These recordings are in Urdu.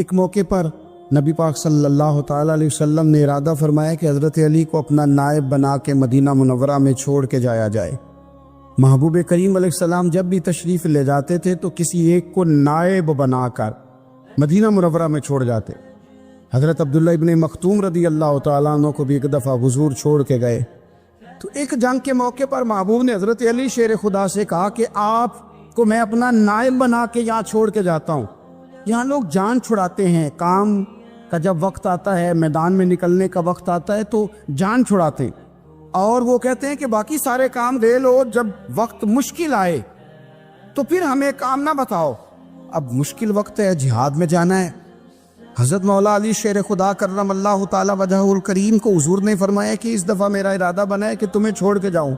ایک موقع پر نبی پاک صلی اللہ تعالیٰ علیہ وسلم نے ارادہ فرمایا کہ حضرت علی کو اپنا نائب بنا کے مدینہ منورہ میں چھوڑ کے جایا جائے۔ محبوب کریم علیہ السلام جب بھی تشریف لے جاتے تھے تو کسی ایک کو نائب بنا کر مدینہ منورہ میں چھوڑ جاتے۔ حضرت عبداللہ ابن مختوم رضی اللہ تعالیٰ عنہ کو بھی ایک دفعہ حضور چھوڑ کے گئے تو ایک جنگ کے موقع پر محبوب نے حضرت علی شیر خدا سے کہا کہ آپ کو میں اپنا نائب بنا کے یہاں چھوڑ کے جاتا ہوں۔ یہاں لوگ جان چھڑاتے ہیں، کام کا جب وقت آتا ہے، میدان میں نکلنے کا وقت آتا ہے تو جان چھڑاتے ہیں، اور وہ کہتے ہیں کہ باقی سارے کام دے لو، جب وقت مشکل آئے تو پھر ہمیں کام نہ بتاؤ۔ اب مشکل وقت ہے، جہاد میں جانا ہے۔ حضرت مولا علی شیر خدا کرم اللہ تعالی وجہہ الکریم کو حضور نے فرمایا کہ اس دفعہ میرا ارادہ بنا ہے کہ تمہیں چھوڑ کے جاؤں۔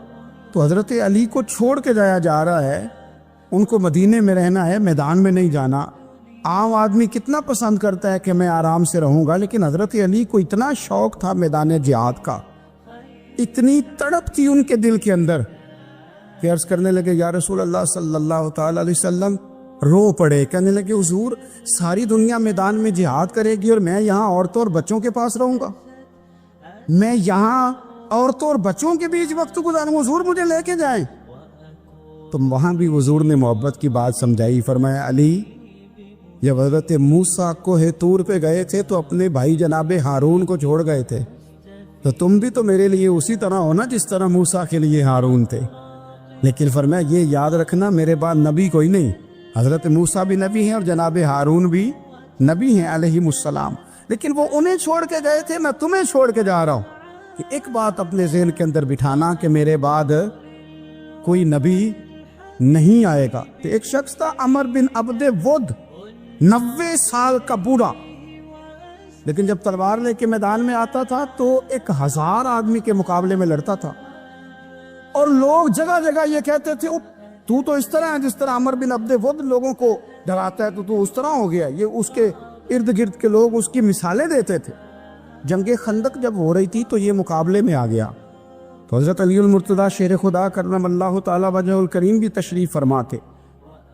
تو حضرت علی کو چھوڑ کے جایا جا رہا ہے، ان کو مدینے میں رہنا ہے، میدان میں نہیں جانا۔ عام آدمی کتنا پسند کرتا ہے کہ میں آرام سے رہوں گا، لیکن حضرت علی کو اتنا شوق تھا میدان جہاد کا، اتنی تڑپ تھی ان کے دل کے اندر کہ عرض کرنے لگے یا رسول اللہ صلی اللہ تعالی علیہ وسلم، رو پڑے، کہنے لگے حضور ساری دنیا میدان میں جہاد کرے گی اور میں یہاں عورتوں اور بچوں کے پاس رہوں گا، میں یہاں عورتوں اور بچوں کے بیچ وقت گزاروں، حضور مجھے لے کے جائیں۔ تو وہاں بھی حضور نے محبت کی بات سمجھائی، فرمایا علی جب حضرت موسیٰ کوہ طور پہ گئے تھے تو اپنے بھائی جناب ہارون کو چھوڑ گئے تھے، تو تم بھی تو میرے لیے اسی طرح ہونا جس طرح موسیٰ کے لیے ہارون تھے۔ لیکن فرمایا یہ یاد رکھنا میرے بعد نبی کوئی نہیں، حضرت موسیٰ بھی نبی ہیں اور جناب ہارون بھی نبی ہیں علیہم السلام، لیکن وہ انہیں چھوڑ کے گئے تھے، میں تمہیں چھوڑ کے جا رہا ہوں۔ کہ ایک بات اپنے ذہن کے اندر بٹھانا کہ میرے بعد کوئی نبی نہیں آئے گا۔ تو ایک شخص تھا عمر بن عبد ود، 90 سال کا بوڑھا، لیکن جب تلوار لے کے میدان میں آتا تھا تو 1000 آدمی کے مقابلے میں لڑتا تھا، اور لوگ جگہ جگہ یہ کہتے تھے تو اس طرح ہے جس طرح عمر بن عبد ود لوگوں کو ڈراتا ہے، تو اس طرح ہو گیا۔ یہ اس کے ارد گرد کے لوگ اس کی مثالیں دیتے تھے۔ جنگ خندق جب ہو رہی تھی تو یہ مقابلے میں آ گیا، تو حضرت علی المرتضیٰ شیر خدا کرم اللہ تعالی وجہ الکریم بھی تشریف فرما تھے۔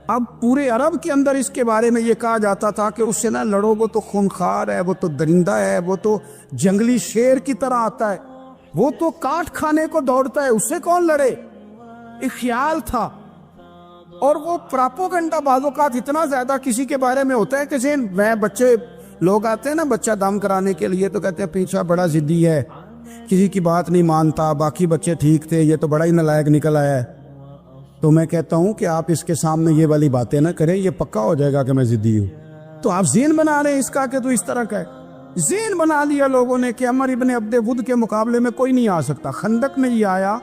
اب پورے عرب کے اندر اس کے بارے میں یہ کہا جاتا تھا کہ اس سے نہ لڑو، وہ تو خونخوار ہے، وہ تو درندہ ہے، وہ تو جنگلی شیر کی طرح آتا ہے، وہ تو کاٹ کھانے کو دوڑتا ہے، اس سے کون لڑے۔ ایک خیال تھا، اور وہ پراپوگنڈا بعض اوقات اتنا زیادہ کسی کے بارے میں ہوتا ہے کہ میں بچے لوگ آتے ہیں نا بچہ دم کرانے کے لیے تو کہتے ہیں پیچھا بڑا ضدی ہے، کسی کی بات نہیں مانتا، باقی بچے ٹھیک تھے، یہ تو بڑا ہی نالائق نکل آیا ہے۔ تو میں کہتا ہوں کہ آپ اس کے سامنے یہ والی باتیں نہ کریں، یہ پکا ہو جائے گا کہ میں ضدی ہوں۔ تو آپ ذہن بنا رہے ہیں اس کا کہ تو اس طرح کا ہے، ذہن بنا لیا لوگوں نے کہ عمر ابن عبد ود کے مقابلے میں کوئی نہیں آ سکتا۔ خندق میں یہ آیا،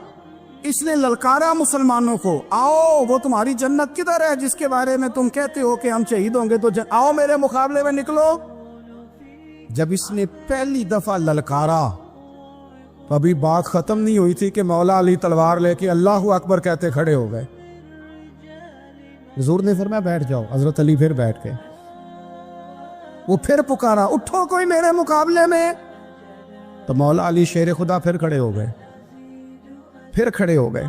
اس نے للکارا مسلمانوں کو، آؤ وہ تمہاری جنت کدھر ہے جس کے بارے میں تم کہتے ہو کہ ہم شہید ہوں گے، تو آؤ میرے مقابلے میں نکلو۔ جب اس نے پہلی دفعہ للکارا تو ابھی بات ختم نہیں ہوئی تھی کہ مولا علی تلوار لے کے اللہ اکبر کہتے کھڑے ہو گئے۔ حضور نے فرمایا بیٹھ جاؤ، حضرت علی پھر بیٹھ گئے۔ وہ پھر پکارا اٹھو کوئی میرے مقابلے میں، تو مولا علی شیر خدا پھر کھڑے ہو گئے، پھر کھڑے ہو گئے۔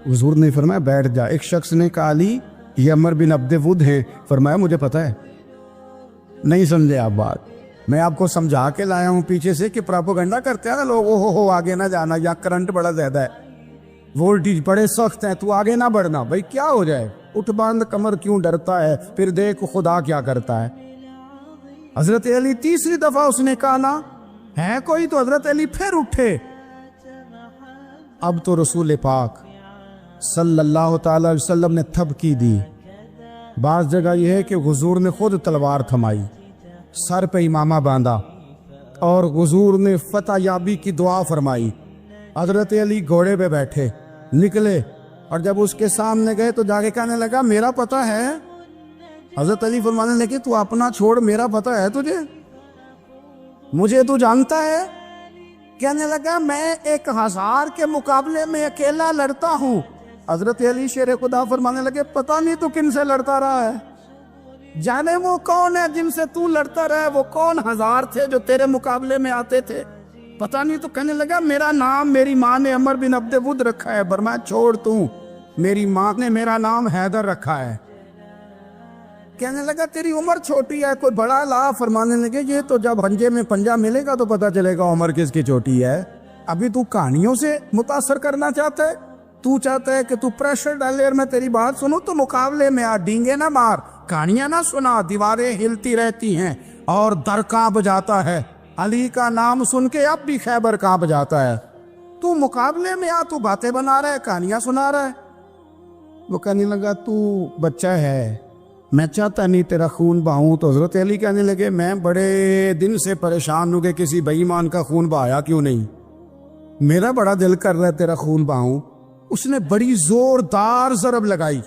حضور نے فرمایا بیٹھ جا۔ ایک شخص نے کہا علی یہ عمر بن عبد ود ہیں، فرمایا مجھے پتا ہے، نہیں سمجھے آپ بات، میں آپ کو سمجھا کے لایا ہوں پیچھے سے کہ پراپوگنڈا کرتے ہیں نا لوگ، ہو آگے نہ جانا، یا کرنٹ بڑا زیادہ ہے، وولٹیج بڑے سخت ہیں، تو آگے نہ بڑھنا۔ بھائی کیا ہو جائے، اٹھ باندھ کمر کیوں ڈرتا ہے، پھر دیکھ خدا کیا کرتا ہے۔ حضرت علی تیسری دفعہ اس نے کہا نا ہے کوئی، تو حضرت علی پھر اٹھے۔ اب تو رسول پاک صلی اللہ تعالی علیہ وسلم نے تھپکی دی۔ بعض جگہ یہ ہے کہ حضور نے خود تلوار تھمائی، سر پہ امامہ باندھا، اور حضور نے فتح یابی کی دعا فرمائی۔ حضرت علی گھوڑے پہ بیٹھے نکلے، اور جب اس کے سامنے گئے تو جا کے کہنے لگا میرا پتہ ہے۔ حضرت علی فرمانے لگے تو اپنا چھوڑ، میرا پتہ ہے تجھے، مجھے تو جانتا ہے۔ کہنے لگا میں 1000 کے مقابلے میں اکیلا لڑتا ہوں۔ حضرت علی شیر خدا فرمانے لگے پتہ نہیں تو کن سے لڑتا رہا ہے، جانے وہ کون ہے جن سے تو لڑتا رہا ہے، وہ کون 1000 تھے جو تیرے مقابلے میں آتے تھے، پتہ نہیں تو۔ کہنے لگا میرا نام میری ماں نے عمر بن عبد ود رکھا ہے۔ فرمایا چھوڑ تو، میری ماں نے میرا نام حیدر رکھا ہے۔ کہنے لگا تیری عمر چھوٹی ہے، کوئی بڑا لا، فرمانے لگے یہ تو جب پنجے میں پنجہ ملے گا تو پتہ چلے گا عمر کس کی چھوٹی ہے، ابھی تو کہانیوں سے متاثر کرنا چاہتا ہے، تو چاہتا ہے کہ تو پریشر ڈالے اور میں تیری بات سنوں، تو مقابلے میں آ، ڈینگے نہ مار، کہانیاں نہ سنا، دیواریں ہلتی رہتی ہیں اور در کانپ جاتا ہے، علی کا نام سن کے اب بھی خیبر کانپ جاتا ہے، تو مقابلے میں آ، تو باتیں بنا رہا ہے، کہانیاں سنا رہا ہے۔ وہ کہنے لگا تو بچہ ہے، میں چاہتا نہیں تیرا خون بہاؤں۔ تو حضرت علی کہنے لگے میں بڑے دن سے پریشان ہوں کہ کسی بے ایمان کا خون بہایا کیوں نہیں، میرا بڑا دل کر رہا ہے تیرا خون بہاؤں۔ اس نے بڑی زوردار ضرب لگائی،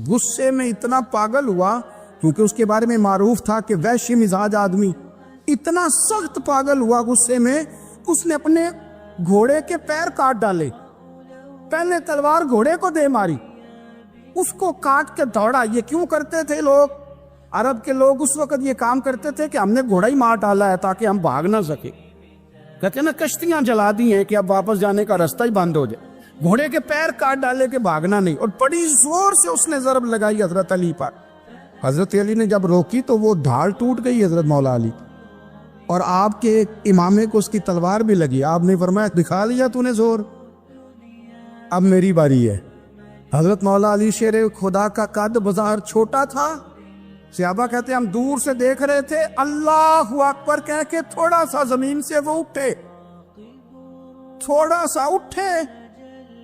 غصے میں اتنا پاگل ہوا، کیونکہ اس کے بارے میں معروف تھا کہ وحشی مزاج آدمی، اتنا سخت پاگل ہوا غصے میں، اس نے اپنے گھوڑے کے پیر کاٹ ڈالے، پہلے تلوار گھوڑے کو دے ماری، اس کو کاٹ کے دوڑا۔ یہ کیوں کرتے تھے لوگ، عرب کے لوگ اس وقت یہ کام کرتے تھے کہ ہم نے گھوڑا ہی مار ڈالا ہے تاکہ ہم بھاگ نہ سکے، کہتے ہیں نا کشتیاں جلا دی ہیں کہ اب واپس جانے کا راستہ ہی بند ہو جائے، گھوڑے کے پیر کاٹ ڈالے کہ بھاگنا نہیں، اور بڑی زور سے اس نے ضرب لگائی حضرت علی پر۔ حضرت علی نے جب روکی تو وہ ڈھال ٹوٹ گئی حضرت مولا علی، اور آپ کے امامے کو اس کی تلوار بھی لگی۔ آپ نے فرمایا دکھا لیا تو نے زور، اب میری باری ہے۔ حضرت مولا علی شیر خدا کا قد بظاہر چھوٹا تھا، صحابہ کہتے ہیں ہم دور سے دیکھ رہے تھے، اللہ اکبر کہہ کے تھوڑا سا زمین سے وہ اٹھے، تھوڑا سا اٹھے،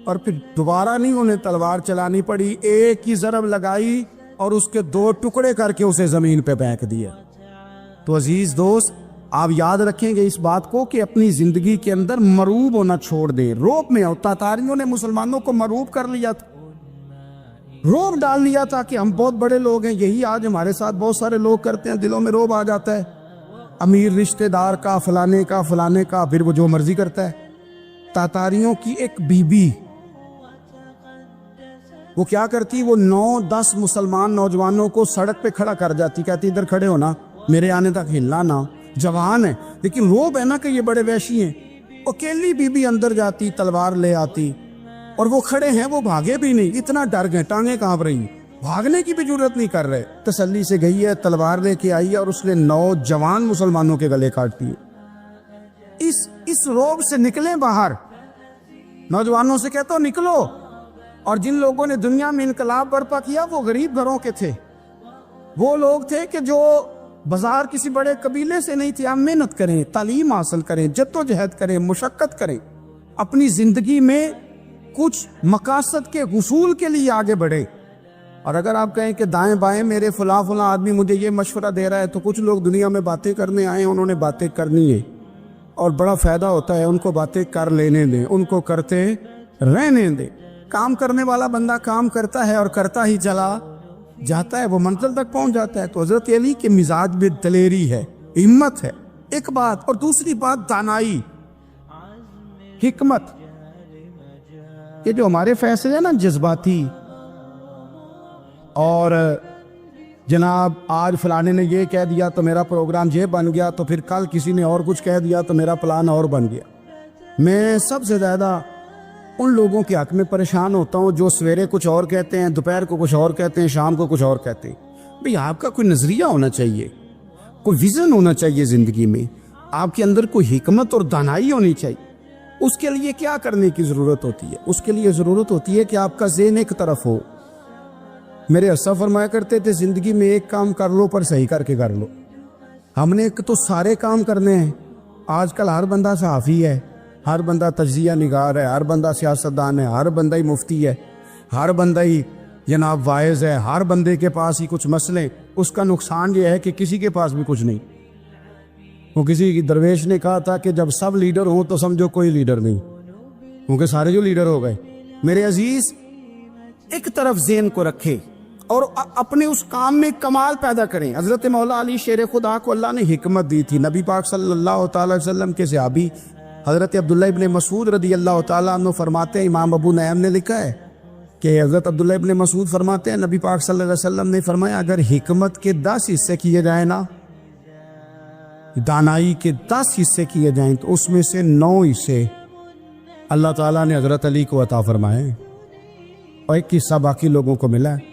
اور پھر دوبارہ نہیں انہیں تلوار چلانی پڑی، ایک ہی ضرب لگائی اور اس کے دو ٹکڑے کر کے اسے زمین پہ پھینک دیا۔ تو عزیز دوست، آپ یاد رکھیں گے اس بات کو کہ اپنی زندگی کے اندر مروب ہونا چھوڑ دیں۔ روب میں ہوتا، تاریوں نے مسلمانوں کو مروب کر لیا تھا، روب ڈال لیا تھا کہ ہم بہت بڑے لوگ ہیں، یہی آج ہمارے ساتھ بہت سارے لوگ کرتے ہیں، دلوں میں روب آ جاتا ہے، امیر رشتہ دار کا، فلانے کا، فلانے کا، پھر وہ جو مرضی کرتا ہے۔ تاتاریوں کی ایک بی بی، وہ کیا کرتی، وہ 9-10 مسلمان نوجوانوں کو سڑک پہ کھڑا کر جاتی، کہتی ادھر کھڑے ہونا، میرے آنے تک ہلنا نہ، جوان ہے لیکن روب ہے نا کہ یہ بڑے وحشی ہیں۔ اکیلی بی بی اندر جاتی، تلوار لے آتی، اور وہ کھڑے ہیں، وہ بھاگے بھی نہیں، اتنا ڈر گئے، ٹانگیں کانپ رہی، بھاگنے کی بھی ضرورت نہیں کر رہے، تسلی سے گئی ہے، تلوار لے کے آئی ہے، اور اس نے 9 جوان مسلمانوں کے گلے کاٹ دیے۔ اس روب سے نکلیں باہر، نوجوانوں سے کہتا ہوں نکلو۔ اور جن لوگوں نے دنیا میں انقلاب برپا کیا وہ غریب گھروں کے تھے، وہ لوگ تھے کہ جو بازار کسی بڑے قبیلے سے نہیں تھے، ہم محنت کریں، تعلیم حاصل کریں، جدوجہد کریں، مشقت کریں، اپنی زندگی میں کچھ مقاصد کے حصول کے لیے آگے بڑھے۔ اور اگر آپ کہیں کہ دائیں بائیں میرے فلاں آدمی مجھے یہ مشورہ دے رہا ہے، تو کچھ لوگ دنیا میں باتیں کرنے آئے ہیں، انہوں نے باتیں کرنی ہے اور بڑا فائدہ ہوتا ہے، ان کو باتیں کر لینے دیں، ان کو کرتے رہنے دیں۔ کام کرنے والا بندہ کام کرتا ہے اور کرتا ہی چلا جاتا ہے، وہ منزل تک پہنچ جاتا ہے۔ تو حضرت علی کے مزاج میں دلیری ہے، ہمت ہے، ایک بات، اور دوسری بات دانائی، حکمت۔ یہ جو ہمارے فیصلے ہیں نا جذباتی، اور جناب آج فلانے نے یہ کہہ دیا تو میرا پروگرام یہ بن گیا، تو پھر کل کسی نے اور کچھ کہہ دیا تو میرا پلان اور بن گیا۔ میں سب سے زیادہ ان لوگوں کے حق میں پریشان ہوتا ہوں جو سویرے کچھ اور کہتے ہیں، دوپہر کو کچھ اور کہتے ہیں، شام کو کچھ اور کہتے ہیں۔ بھئی آپ کا کوئی نظریہ ہونا چاہیے، کوئی ویژن ہونا چاہیے زندگی میں، آپ کے اندر کوئی حکمت اور دانائی ہونی چاہیے۔ اس کے لیے کیا کرنے کی ضرورت ہوتی ہے؟ اس کے لیے ضرورت ہوتی ہے کہ آپ کا ذہن ایک طرف ہو۔ میرے اسلاف فرمایا کرتے تھے زندگی میں ایک کام کر لو پر صحیح کر کے کر لو۔ ہم نے تو سارے کام کرنے ہیں۔ آج کل ہر بندہ صحافی ہے، ہر بندہ تجزیہ نگار ہے، ہر بندہ سیاستدان ہے، ہر بندہ ہی مفتی ہے، ہر بندہ ہی جناب واعظ ہے، ہر بندے کے پاس ہی کچھ مسئلے۔ اس کا نقصان یہ ہے کہ کسی کے پاس بھی کچھ نہیں۔ وہ کسی درویش نے کہا تھا کہ جب سب لیڈر ہوں تو سمجھو کوئی لیڈر نہیں، کیونکہ سارے جو لیڈر ہو گئے۔ میرے عزیز، ایک طرف ذہن کو رکھے اور اپنے اس کام میں کمال پیدا کریں۔ حضرت مولا علی شیر خدا کو اللہ نے حکمت دی تھی۔ نبی پاک صلی اللہ تعالی وسلم کے صحابی حضرت عبداللہ ابن مسعود رضی اللہ تعالیٰ عنہ فرماتے ہیں، امام ابو نعیم نے لکھا ہے کہ حضرت عبداللہ ابن مسعود فرماتے ہیں نبی پاک صلی اللہ علیہ وسلم نے فرمایا اگر حکمت کے 10 حصے کیے جائیں نا، دانائی کے 10 حصے کیے جائیں، تو اس میں سے 9 حصے اللہ تعالیٰ نے حضرت علی کو عطا فرمائے اور ایک حصہ باقی لوگوں کو ملا ہے۔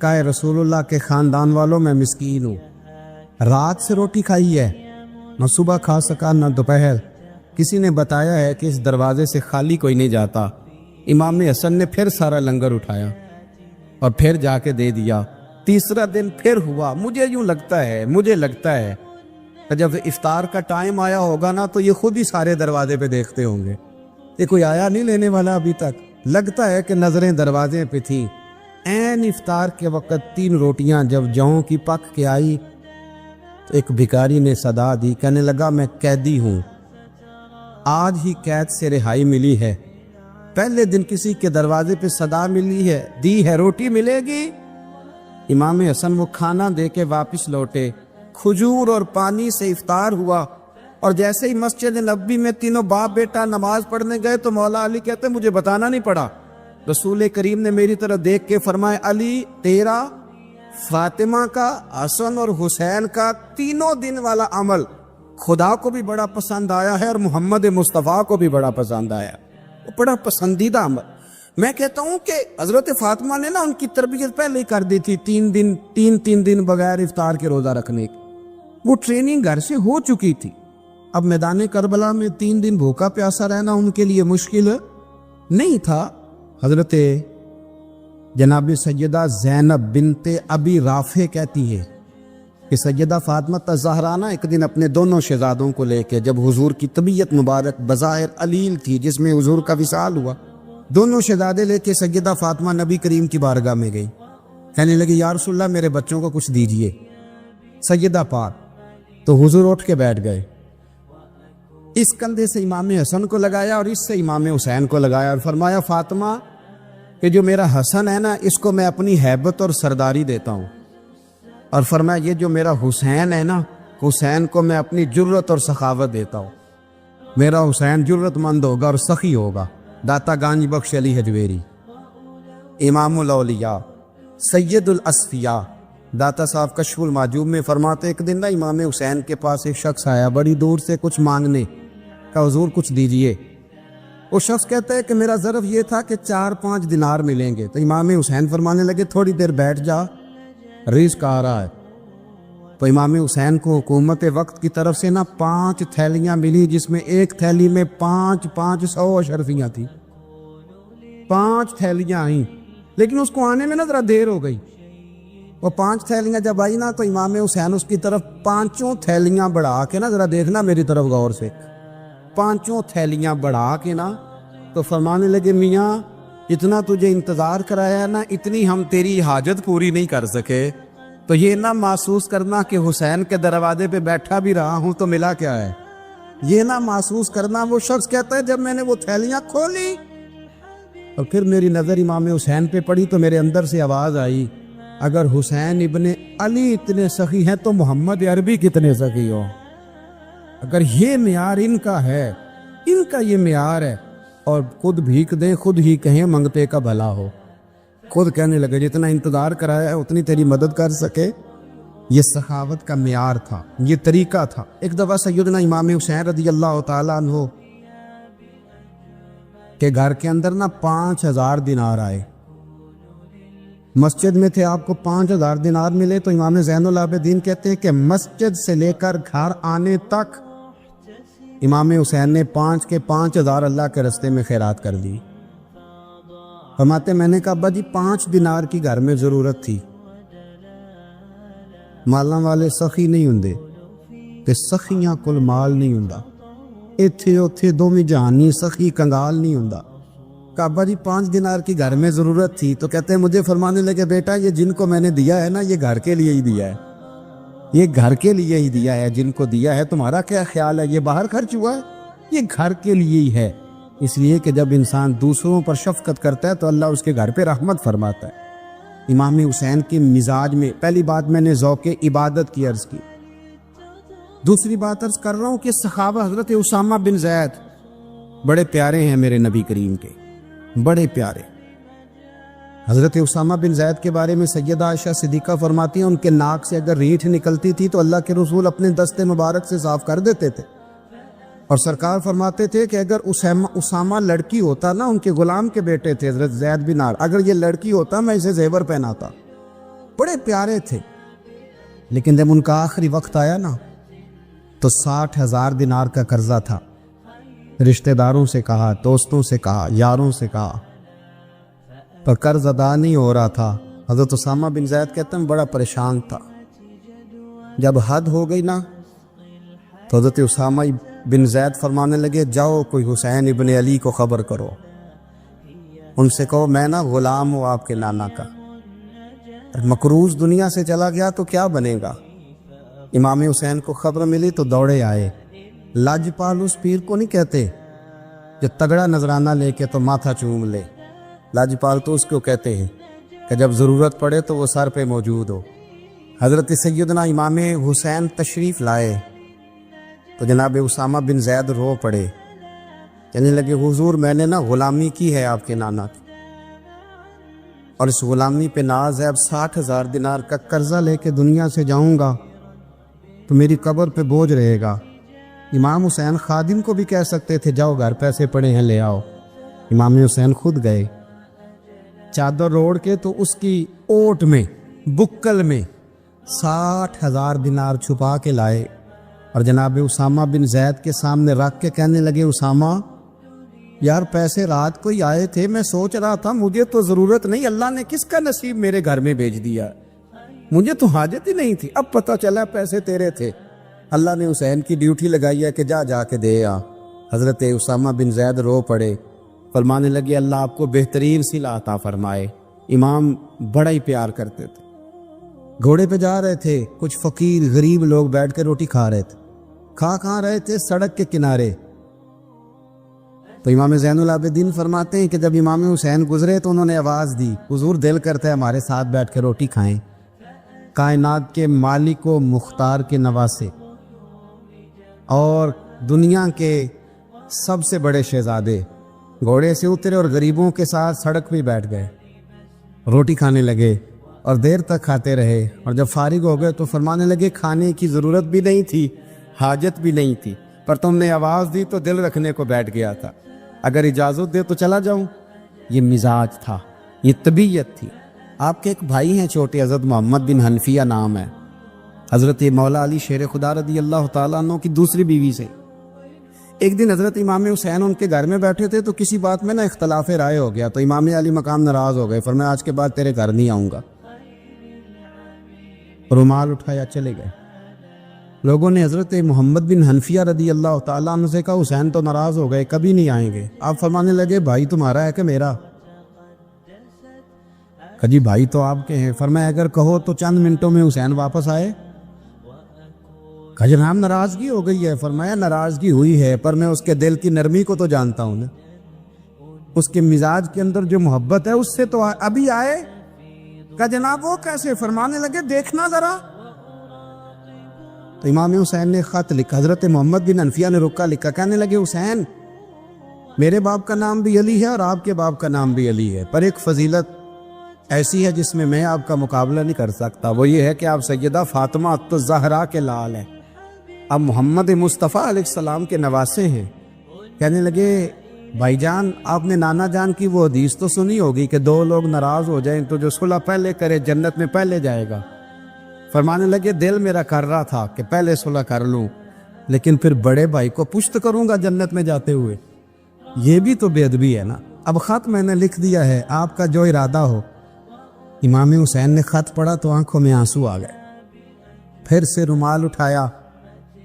کہا اے رسول اللہ کے خاندان والوں میں مسکین ہوں، رات سے روٹی کھائی ہے، نہ صبح کھا سکا نہ دوپہر۔ کسی نے بتایا ہے کہ اس دروازے سے خالی کوئی نہیں جاتا۔ امام حسن نے پھر سارا لنگر اٹھایا اور پھر جا کے دے دیا۔ تیسرا دن پھر ہوا۔ مجھے لگتا ہے کہ جب افطار کا ٹائم آیا ہوگا نا تو یہ خود ہی سارے دروازے پہ دیکھتے ہوں گے، یہ کوئی آیا نہیں لینے والا ابھی تک۔ لگتا ہے کہ نظریں دروازے پہ تھیں۔ عین افطار کے وقت 3 روٹیاں جب جاؤں کی پک کے آئی تو ایک بھکاری نے صدا دی، کہنے لگا میں قیدی ہوں، آج ہی قید سے رہائی ملی ہے، پہلے دن کسی کے دروازے پہ صدا دی ہے روٹی ملے گی۔ امام حسن وہ کھانا دے کے واپس لوٹے، کھجور اور پانی سے افطار ہوا، اور جیسے ہی مسجد نبوی میں تینوں باپ بیٹا نماز پڑھنے گئے تو مولا علی کہتے مجھے بتانا نہیں پڑا، رسول کریم نے میری طرف دیکھ کے فرمایا علی تیرا، فاطمہ کا، حسن اور حسین کا 3 دن والا عمل خدا کو بھی بڑا پسند آیا ہے اور محمد مصطفیٰ کو بھی بڑا پسند آیا، وہ بڑا پسندیدہ عمل۔ میں کہتا ہوں کہ حضرت فاطمہ نے نا ان کی تربیت پہلے ہی کر دی تھی، 3 دن بغیر افطار کے روزہ رکھنے کی، وہ ٹریننگ گھر سے ہو چکی تھی۔ اب میدان کربلا میں 3 دن بھوکا پیاسا رہنا ان کے لیے مشکل نہیں تھا۔ حضرت جناب سیدہ زینب بنت ابی رافع کہتی ہے کہ سیدہ فاطمہ الزہرا ایک دن اپنے دونوں شہزادوں کو لے کے، جب حضور کی طبیعت مبارک بظاہر علیل تھی جس میں حضور کا وصال ہوا، دونوں شہزادے لے کے سیدہ فاطمہ نبی کریم کی بارگاہ میں گئی، کہنے لگی یا رسول اللہ میرے بچوں کو کچھ دیجئے۔ سیدہ پاک تو حضور اٹھ کے بیٹھ گئے، اس کندھے سے امام حسن کو لگایا اور اس سے امام حسین کو لگایا، اور فرمایا فاطمہ کہ جو میرا حسن ہے نا اس کو میں اپنی ہیبت اور سرداری دیتا ہوں، اور فرمایا یہ جو میرا حسین ہے نا، حسین کو میں اپنی جرت اور سخاوت دیتا ہوں، میرا حسین جرت مند ہوگا اور سخی ہوگا۔ داتا گانج بخش علی حجویری، امام الاولیاء، سید الاسفیاء، داتا صاحب کشف المعجوب میں فرماتے ایک دن نا امام حسین کے پاس ایک شخص آیا بڑی دور سے کچھ مانگنے، کہا حضور کچھ دیجئے۔ وہ شخص کہتا ہے کہ میرا ظرف یہ تھا کہ 4-5 دینار ملیں گے، تو امام حسین فرمانے لگے تھوڑی دیر بیٹھ جا، رزق آ رہا ہے۔ تو امام حسین کو حکومت وقت کی طرف سے نا 5 تھیلیاں ملی، جس میں ایک تھیلی میں 500 اشرفیاں تھیں، 5 تھیلیاں آئیں، لیکن اس کو آنے میں نا ذرا دیر ہو گئی۔ وہ 5 تھیلیاں جب آئی نا تو امام حسین اس کی طرف 5 تھیلیاں بڑھا کے نا، ذرا دیکھنا میری طرف غور سے، 5 تھیلیاں بڑھا کے نا تو فرمانے لگے میاں اتنا تجھے انتظار کرایا ہے نا، اتنی ہم تیری حاجت پوری نہیں کر سکے، تو یہ نہ محسوس کرنا کہ حسین کے دروازے پہ بیٹھا بھی رہا ہوں تو ملا کیا ہے، یہ نہ محسوس کرنا۔ وہ شخص کہتا ہے جب میں نے وہ تھیلیاں کھولی اور پھر میری نظر امام حسین پہ پڑی تو میرے اندر سے آواز آئی اگر حسین ابن علی اتنے سخی ہیں تو محمد عربی کتنے سخی ہو۔ اگر یہ معیار ان کا ہے، ان کا یہ معیار ہے، اور خود بھیک دیں خود ہی کہیں منگتے کا بھلا ہو، خود کہنے لگے جتنا انتظار کرایا ہے اتنی تیری مدد کر سکے، یہ سخاوت کا معیار تھا، یہ طریقہ تھا۔ ایک دفعہ سیدنا امام حسین رضی اللہ تعالیٰ عنہ کے گھر کے اندر نا 5000 دینار آئے، مسجد میں تھے، آپ کو 5000 دینار ملے تو امام زین العابدین کہتے ہیں کہ مسجد سے لے کر گھر آنے تک امام حسین نے 5 کے 5000 اللہ کے رستے میں خیرات کر دی۔ فرماتے میں نے کہا ابا جی 5 دینار کی گھر میں ضرورت تھی، مالاں والے سخی نہیں ہوندے کہ سخیاں کل مال نہیں ہوندا، ایتھے اوتھے دوویں جہانی سخی کنگال نہیں ہوندا۔ کہا ابا جی 5 دینار کی گھر میں ضرورت تھی، تو کہتے ہیں مجھے فرمانے لگے بیٹا یہ جن کو میں نے دیا ہے نا یہ گھر کے لیے ہی دیا ہے، یہ گھر کے لیے ہی دیا ہے، جن کو دیا ہے تمہارا کیا خیال ہے یہ باہر خرچ ہوا ہے، یہ گھر کے لیے ہی ہے، اس لیے کہ جب انسان دوسروں پر شفقت کرتا ہے تو اللہ اس کے گھر پہ رحمت فرماتا ہے۔ امام حسین کے مزاج میں پہلی بات میں نے ذوق عبادت کی عرض کی، دوسری بات عرض کر رہا ہوں کہ صحابہ حضرت اسامہ بن زید بڑے پیارے ہیں میرے نبی کریم کے، بڑے پیارے۔ حضرت اسامہ بن زید کے بارے میں سیدہ عائشہ صدیقہ فرماتی ہیں ان کے ناک سے اگر ریٹھ نکلتی تھی تو اللہ کے رسول اپنے دست مبارک سے صاف کر دیتے تھے، اور سرکار فرماتے تھے کہ اگر اسامہ لڑکی ہوتا نا، ان کے غلام کے بیٹے تھے حضرت زید بن عار، اگر یہ لڑکی ہوتا میں اسے زیور پہناتا، بڑے پیارے تھے، لیکن جب ان کا آخری وقت آیا نا تو 60,000 دینار کا قرضہ تھا۔ رشتہ داروں سے کہا، دوستوں سے کہا، یاروں سے کہا، پر قرض ادا نہیں ہو رہا تھا۔ حضرت اسامہ بن زید کہتے ہیں بڑا پریشان تھا۔ جب حد ہو گئی نا تو حضرت اسامہ بن زید فرمانے لگے، جاؤ کوئی حسین ابن علی کو خبر کرو، ان سے کہو میں نا غلام ہوں آپ کے نانا کا، مقروض دنیا سے چلا گیا تو کیا بنے گا۔ امام حسین کو خبر ملی تو دوڑے آئے۔ لاجپال اس پیر کو نہیں کہتے جو تگڑا نذرانہ لے کے تو ماتھا چوم لے، لاجپال تو اس کو کہتے ہیں کہ جب ضرورت پڑے تو وہ سر پہ موجود ہو۔ حضرت سیدنا امام حسین تشریف لائے تو جناب اسامہ بن زید رو پڑے، کہنے لگے حضور میں نے نا غلامی کی ہے آپ کے نانا کی، اور اس غلامی پہ ناز ہے، اب 60,000 دینار کا قرضہ لے کے دنیا سے جاؤں گا تو میری قبر پہ بوجھ رہے گا۔ امام حسین خادم کو بھی کہہ سکتے تھے جاؤ گھر پیسے پڑے ہیں لے آؤ، امام حسین خود گئے، چادر اوڑھ کے تو اس کی اوٹ میں بکل میں 60,000 دینار چھپا کے لائے اور جناب اسامہ بن زید کے سامنے رکھ کے کہنے لگے، اسامہ یار پیسے رات کو ہی آئے تھے، میں سوچ رہا تھا مجھے تو ضرورت نہیں، اللہ نے کس کا نصیب میرے گھر میں بھیج دیا، مجھے تو حاجت ہی نہیں تھی، اب پتہ چلا پیسے تیرے تھے، اللہ نے حسین کی ڈیوٹی لگائی ہے کہ جا کے دے آ۔ حضرت اسامہ بن زید رو پڑے، فرمانے لگے اللہ آپ کو بہترین صلہ عطا فرمائے۔ امام بڑا ہی پیار کرتے تھے، گھوڑے پہ جا رہے تھے، کچھ فقیر غریب لوگ بیٹھ کے روٹی کھا رہے تھے، کھا رہے تھے سڑک کے کنارے، تو امام زین العابدین فرماتے ہیں کہ جب امام حسین گزرے تو انہوں نے آواز دی، حضور دل کرتا ہے ہمارے ساتھ بیٹھ کے روٹی کھائیں۔ کائنات کے مالک و مختار کے نواسے اور دنیا کے سب سے بڑے شہزادے گھوڑے سے اترے اور غریبوں کے ساتھ سڑک پہ بیٹھ گئے، روٹی کھانے لگے اور دیر تک کھاتے رہے، اور جب فارغ ہو گئے تو فرمانے لگے کھانے کی ضرورت بھی نہیں تھی، حاجت بھی نہیں تھی، پر تم نے آواز دی تو دل رکھنے کو بیٹھ گیا تھا، اگر اجازت دے تو چلا جاؤں۔ یہ مزاج تھا، یہ طبیعت تھی۔ آپ کے ایک بھائی ہیں چھوٹے، حضرت محمد بن حنفیہ نام ہے، حضرت مولا علی شیر خدا رضی اللہ تعالیٰ عنہ کی دوسری بیوی سے۔ ایک دن حضرت امام حسین ان کے گھر میں بیٹھے تھے تو کسی بات میں نا اختلاف رائے ہو گیا، تو امام علی مقام ناراض ہو گئے، فرمایا آج کے بعد تیرے گھر نہیں آؤں گا، رومال اٹھایا چلے گئے۔ لوگوں نے حضرت محمد بن حنفیہ رضی اللہ تعالیٰ عنہ سے کہا حسین تو ناراض ہو گئے، کبھی نہیں آئیں گے۔ آپ فرمانے لگے بھائی تمہارا ہے کہ میرا؟ کہا جی بھائی تو آپ کے ہیں۔ فرمایا اگر کہو تو چند منٹوں میں حسین واپس آئے؟ کہا جناب ناراضگی ہو گئی ہے۔ فرمایا ناراضگی ہوئی ہے پر میں اس کے دل کی نرمی کو تو جانتا ہوں نا، اس کے مزاج کے اندر جو محبت ہے اس سے تو ابھی آئے۔ کہا جناب وہ کیسے؟ فرمانے لگے دیکھنا ذرا۔ تو امام حسین نے خط لکھا، حضرت محمد بن حنفیہ نے رکا لکھا، کہنے لگے حسین میرے باپ کا نام بھی علی ہے اور آپ کے باپ کا نام بھی علی ہے، پر ایک فضیلت ایسی ہے جس میں میں آپ کا مقابلہ نہیں کر سکتا، وہ یہ ہے کہ آپ سیدہ فاطمہ الزہرا کے لال ہیں، آپ محمد مصطفیٰ علیہ السلام کے نواسے ہیں۔ کہنے لگے بھائی جان آپ نے نانا جان کی وہ حدیث تو سنی ہوگی کہ دو لوگ ناراض ہو جائیں تو جو صلح پہلے کرے جنت میں پہلے جائے گا۔ فرمانے لگے دل میرا کر رہا تھا کہ پہلے صلح کر لوں، لیکن پھر بڑے بھائی کو پشت کروں گا جنت میں جاتے ہوئے، یہ بھی تو بے ادبی ہے نا۔ اب خط میں نے لکھ دیا ہے، آپ کا جو ارادہ ہو۔ امام حسین نے خط پڑھا تو آنکھوں میں آنسو آ گئے، پھر سے رومال اٹھایا۔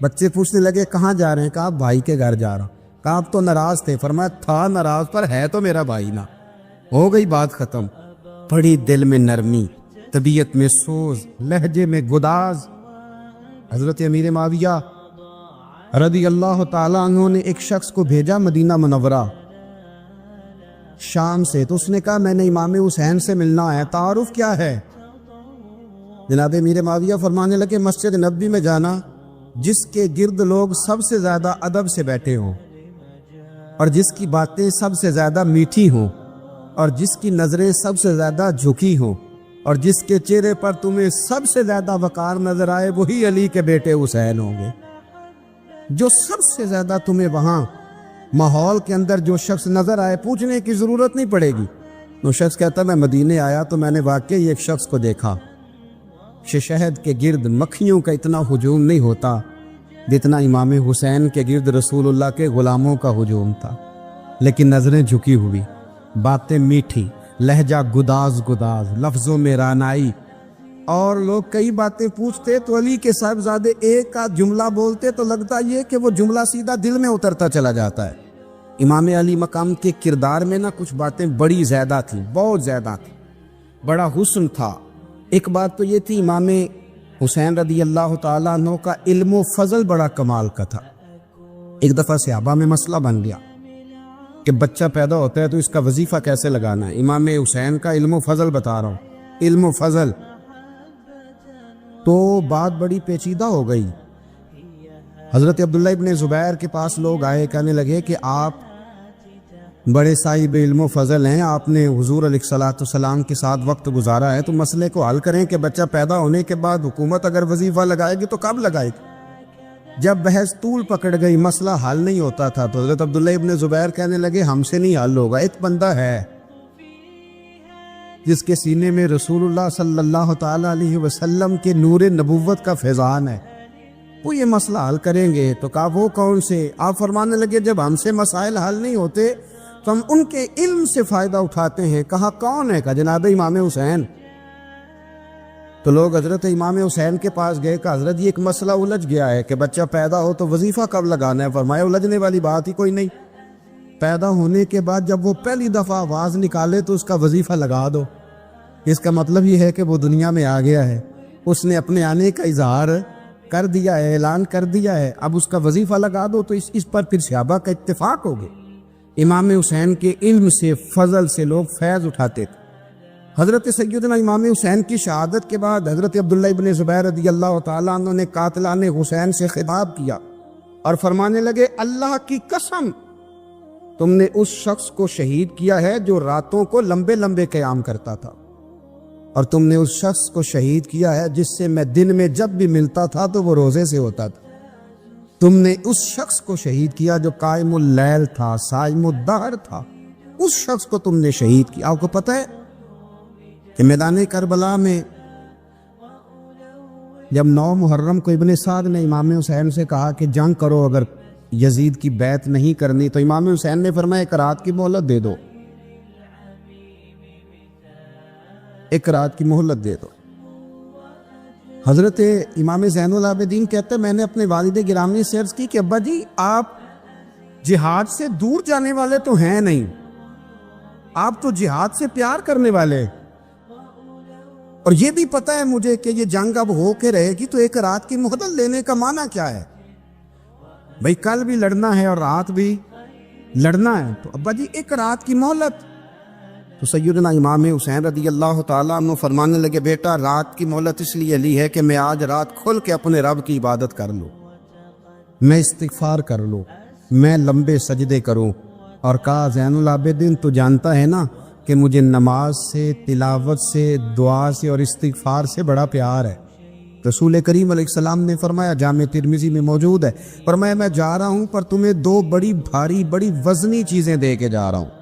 بچے پوچھنے لگے کہاں جا رہے ہیں؟ کہا بھائی کے گھر جا رہا ہوں۔ کہا آپ تو ناراض تھے؟ فرمایا تھا ناراض پر ہے تو میرا بھائی نا، ہو گئی بات ختم۔ بڑی دل میں نرمی، طبیعت میں سوز، لہجے میں گداز۔ حضرت امیر معاویہ رضی اللہ تعالیٰ عنہ نے ایک شخص کو بھیجا مدینہ منورہ شام سے، تو اس نے کہا میں نے امام حسین سے ملنا ہے، تعارف کیا ہے؟ جناب امیر معاویہ فرمانے لگے مسجد نبوی میں جانا جس کے گرد لوگ سب سے زیادہ ادب سے بیٹھے ہوں اور جس کی باتیں سب سے زیادہ میٹھی ہوں اور جس کی نظریں سب سے زیادہ جھکی ہوں اور جس کے چہرے پر تمہیں سب سے زیادہ وقار نظر آئے وہی علی کے بیٹے حسین ہوں گے۔ جو سب سے زیادہ تمہیں وہاں ماحول کے اندر جو شخص نظر آئے پوچھنے کی ضرورت نہیں پڑے گی۔ وہ شخص کہتا میں مدینے آیا تو میں نے واقعی ایک شخص کو دیکھا، شہد کے گرد مکھیوں کا اتنا ہجوم نہیں ہوتا جتنا امام حسین کے گرد رسول اللہ کے غلاموں کا ہجوم تھا، لیکن نظریں جھکی ہوئی، باتیں میٹھی، لہجہ گداز گداز، لفظوں میں رانائی، اور لوگ کئی باتیں پوچھتے تو علی کے صاحبزادے ایک آدھ جملہ بولتے تو لگتا یہ کہ وہ جملہ سیدھا دل میں اترتا چلا جاتا ہے۔ امام علی مقام کے کردار میں نا کچھ باتیں بڑی زیادہ تھیں، بہت زیادہ تھیں، بڑا حسن تھا۔ ایک بات تو یہ تھی، امام حسین رضی اللہ تعالیٰ عنہ کا علم و فضل بڑا کمال کا تھا۔ ایک دفعہ صحابہ میں مسئلہ بن گیا کہ بچہ پیدا ہوتا ہے تو اس کا وظیفہ کیسے لگانا ہے۔ امام حسین کا علم و فضل بتا رہا ہوں، علم و فضل، تو بات بڑی پیچیدہ ہو گئی۔ حضرت عبداللہ ابن زبیر کے پاس لوگ آئے، کہنے لگے کہ آپ بڑے صاحب علم و فضل ہیں، آپ نے حضور علیہ الصلوۃ والسلام کے ساتھ وقت گزارا ہے، تو مسئلے کو حل کریں کہ بچہ پیدا ہونے کے بعد حکومت اگر وظیفہ لگائے گی تو کب لگائے گی؟ جب بحث طول پکڑ گئی، مسئلہ حل نہیں ہوتا تھا، تو حضرت عبداللہ ابن زبیر کہنے لگے ہم سے نہیں حل ہوگا، ایک بندہ ہے جس کے سینے میں رسول اللہ صلی اللہ تعالیٰ علیہ وسلم کے نور نبوت کا فیضان ہے، وہ یہ مسئلہ حل کریں گے۔ تو کہا وہ کون سے؟ آپ فرمانے لگے جب ہم سے مسائل حل نہیں ہوتے تو ہم ان کے علم سے فائدہ اٹھاتے ہیں۔ کہا کون ہے؟ کہا جناب امام حسین۔ تو لوگ حضرت امام حسین کے پاس گئے کہ حضرت یہ ایک مسئلہ الجھ گیا ہے کہ بچہ پیدا ہو تو وظیفہ کب لگانا ہے؟ فرمایا الجھنے والی بات ہی کوئی نہیں، پیدا ہونے کے بعد جب وہ پہلی دفعہ آواز نکالے تو اس کا وظیفہ لگا دو۔ اس کا مطلب یہ ہے کہ وہ دنیا میں آ گیا ہے، اس نے اپنے آنے کا اظہار کر دیا ہے، اعلان کر دیا ہے، اب اس کا وظیفہ لگا دو۔ تو اس پر پھر صحابہ کا اتفاق ہو گیا۔ امام حسین کے علم سے، فضل سے لوگ فیض اٹھاتے تھے۔ حضرت سیدنا امام حسین کی شہادت کے بعد حضرت عبداللہ ابن زبیر رضی اللہ تعالیٰ عنہ نے قاتلان حسین سے خطاب کیا اور فرمانے لگے اللہ کی قسم تم نے اس شخص کو شہید کیا ہے جو راتوں کو لمبے لمبے قیام کرتا تھا، اور تم نے اس شخص کو شہید کیا ہے جس سے میں دن میں جب بھی ملتا تھا تو وہ روزے سے ہوتا تھا۔ تم نے اس شخص کو شہید کیا جو قائم اللیل تھا، صائم الدہر تھا، اس شخص کو تم نے شہید کیا۔ آپ کو پتہ ہے کہ میدان کربلا میں جب 9 محرم کو ابن سعد نے امام حسین سے کہا کہ جنگ کرو اگر یزید کی بیعت نہیں کرنی، تو امام حسین نے فرمایا ایک رات کی مہلت دے دو، ایک رات کی مہلت دے دو۔ حضرت امام زین العابدین کہتے ہیں میں نے اپنے والد گرامی سے عرض کی کہ ابا جی آپ جہاد سے دور جانے والے تو ہیں نہیں، آپ تو جہاد سے پیار کرنے والے، اور یہ بھی پتہ ہے مجھے کہ یہ جنگ اب ہو کے رہے گی، تو ایک رات کی مہلت لینے کا معنی کیا ہے؟ بھئی کل بھی لڑنا ہے اور رات بھی لڑنا ہے، تو ابا جی ایک رات کی مہلت۔ تو سیدنا امام حسین رضی اللہ تعالیٰ عنہ فرمانے لگے بیٹا رات کی مہلت اس لیے لی ہے کہ میں آج رات کھل کے اپنے رب کی عبادت کر لوں، میں استغفار کر لوں، میں لمبے سجدے کروں۔ اور کہا زین العابدین تو جانتا ہے نا کہ مجھے نماز سے، تلاوت سے، دعا سے اور استغفار سے بڑا پیار ہے۔ رسول کریم علیہ السلام نے فرمایا، جامع ترمذی میں موجود ہے، فرمایا میں جا رہا ہوں پر تمہیں 2 بڑی بھاری بڑی وزنی چیزیں دے کے جا رہا ہوں۔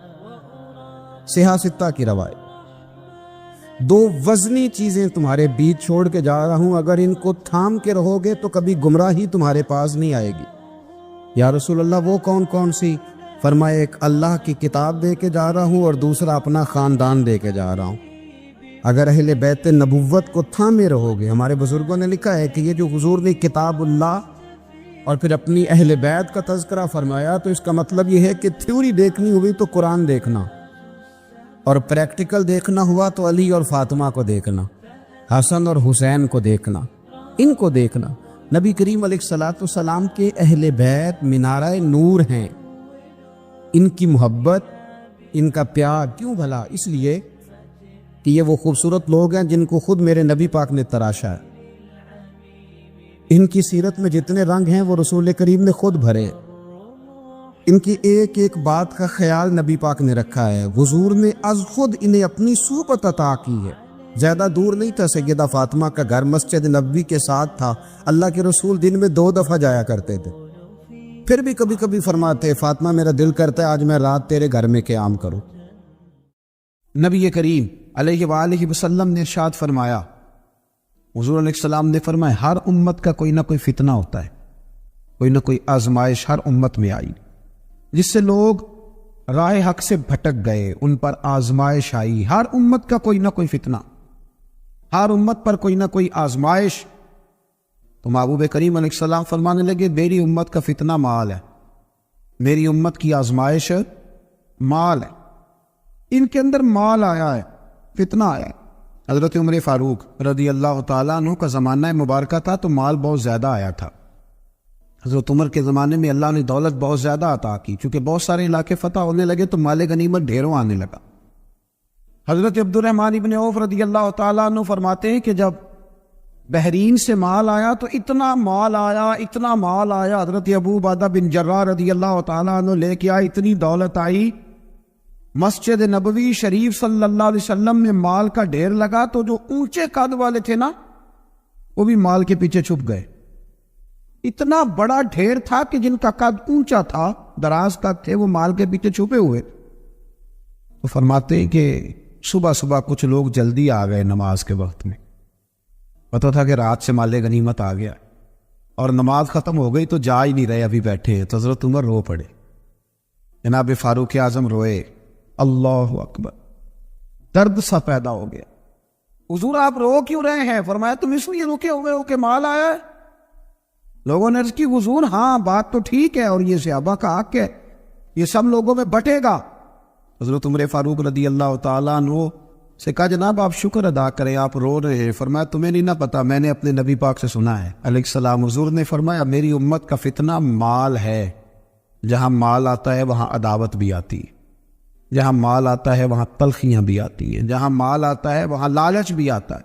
صحیح 6 کی روایت، 2 وزنی چیزیں تمہارے بیچ چھوڑ کے جا رہا ہوں، اگر ان کو تھام کے رہو گے تو کبھی گمراہی تمہارے پاس نہیں آئے گی۔ یا رسول اللہ وہ کون کون سی؟ فرمایا ایک اللہ کی کتاب دے کے جا رہا ہوں اور دوسرا اپنا خاندان دے کے جا رہا ہوں۔ اگر اہل بیت نبوت کو تھامے رہو گے، ہمارے بزرگوں نے لکھا ہے کہ یہ جو حضور نے کتاب اللہ اور پھر اپنی اہل بیت کا تذکرہ فرمایا، تو اس کا مطلب یہ ہے کہ تھیوری دیکھنی ہوئی تو قرآن دیکھنا، اور پریکٹیکل دیکھنا ہوا تو علی اور فاطمہ کو دیکھنا، حسن اور حسین کو دیکھنا، ان کو دیکھنا۔ نبی کریم علیہ الصلوۃ والسلام کے اہل بیت مینارہ نور ہیں، ان کی محبت، ان کا پیار کیوں بھلا؟ اس لیے کہ یہ وہ خوبصورت لوگ ہیں جن کو خود میرے نبی پاک نے تراشا ہے۔ ان کی سیرت میں جتنے رنگ ہیں وہ رسول کریم نے خود بھرے، ان کی ایک ایک بات کا خیال نبی پاک نے رکھا ہے، حضور نے از خود انہیں اپنی صحبت عطا کی ہے۔ زیادہ دور نہیں تھا، سیدہ فاطمہ کا گھر مسجد نبوی کے ساتھ تھا، اللہ کے رسول دن میں 2 دفعہ جایا کرتے تھے، پھر بھی کبھی کبھی فرماتے فاطمہ میرا دل کرتا ہے آج میں رات تیرے گھر میں قیام کروں۔ نبی کریم علیہ وآلہ وسلم نے ارشاد فرمایا حضور علیہ السلام نے فرمایا ہر امت کا کوئی نہ کوئی فتنہ ہوتا ہے، کوئی نہ کوئی آزمائش ہر امت میں آئی، جس سے لوگ راہ حق سے بھٹک گئے، ان پر آزمائش آئی۔ ہر امت کا کوئی نہ کوئی فتنہ، ہر امت پر کوئی نہ کوئی آزمائش۔ تو محبوب کریم علیہ السلام فرمانے لگے میری امت کا فتنہ مال ہے، میری امت کی آزمائش مال ہے، ان کے اندر مال آیا ہے، فتنہ آیا ہے۔ حضرت عمر فاروق رضی اللہ تعالیٰ عنہ کا زمانہ مبارکہ تھا تو مال بہت زیادہ آیا تھا۔ حضرت عمر کے زمانے میں اللہ نے دولت بہت زیادہ عطا کی، چونکہ بہت سارے علاقے فتح ہونے لگے تو مال غنیمت ڈھیروں آنے لگا۔ حضرت عبد الرحمن ابن عوف رضی اللہ تعالیٰ عنہ فرماتے ہیں کہ جب بحرین سے مال آیا تو اتنا مال آیا، اتنا مال آیا، حضرت ابو عبیدہ بن جراح رضی اللہ تعالیٰ عنہ لے کے آئے، اتنی دولت آئی، مسجد نبوی شریف صلی اللہ علیہ وسلم میں مال کا ڈھیر لگا تو جو اونچے قد والے تھے نا وہ بھی مال کے پیچھے چھپ گئے۔ اتنا بڑا ڈھیر تھا کہ جن کا قد اونچا تھا، دراز قد تھے، وہ مال کے پیچھے چھپے ہوئے۔ تو فرماتے ہیں کہ صبح صبح کچھ لوگ جلدی آ گئے نماز کے وقت میں، پتہ تھا کہ رات سے مال غنیمت آ گیا اور نماز ختم ہو گئی تو جا ہی نہیں رہے، ابھی بیٹھے ہیں۔ تو حضرت عمر رو پڑے، جناب فاروق اعظم روئے، اللہ اکبر، درد سا پیدا ہو گیا۔ حضور آپ رو کیوں رہے ہیں؟ فرمایا تم اس لیے رکے ہوئے ہو کہ مال آیا ہے؟ لوگوں نے عرض کی حضور ہاں بات تو ٹھیک ہے اور یہ صحابہ کا حق ہے، یہ سب لوگوں میں بٹے گا۔ حضرت عمر فاروق رضی اللہ تعالیٰ عنہ سے کہا جناب آپ شکر ادا کریں، آپ رو رہے ہیں۔ فرمایا تمہیں نہیں نہ پتا، میں نے اپنے نبی پاک سے سنا ہے علیہ السلام، حضور نے فرمایا میری امت کا فتنہ مال ہے، جہاں مال آتا ہے وہاں عداوت بھی آتی ہے، جہاں مال آتا ہے وہاں تلخیاں بھی آتی ہیں، جہاں مال آتا ہے وہاں لالچ بھی آتا ہے،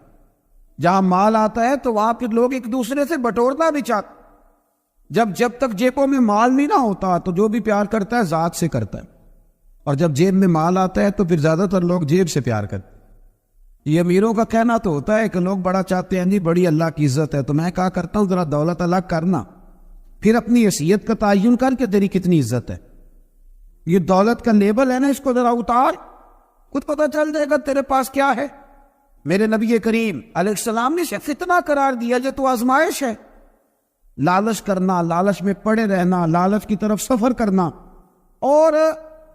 جہاں مال آتا ہے تو وہاں پھر لوگ ایک دوسرے سے بٹورنا بھی چاہتے۔ جب تک جیبوں میں مال نہیں نہ ہوتا تو جو بھی پیار کرتا ہے ذات سے کرتا ہے، اور جب جیب میں مال آتا ہے تو پھر زیادہ تر لوگ جیب سے پیار کرتے ہیں۔ یہ امیروں کا کہنا تو ہوتا ہے کہ لوگ بڑا چاہتے ہیں جی بڑی اللہ کی عزت ہے، تو میں کہا کرتا ہوں ذرا دولت الگ کرنا، پھر اپنی حیثیت کا تعین کر کے تیری کتنی عزت ہے۔ یہ دولت کا لیبل ہے نا، اس کو ذرا اتار، خود پتہ چل جائے گا تیرے پاس کیا ہے۔ میرے نبی کریم علیہ السلام نے اسے فتنہ قرار دیا جو تو آزمائش ہے۔ لالچ کرنا، لالچ میں پڑے رہنا، لالچ کی طرف سفر کرنا، اور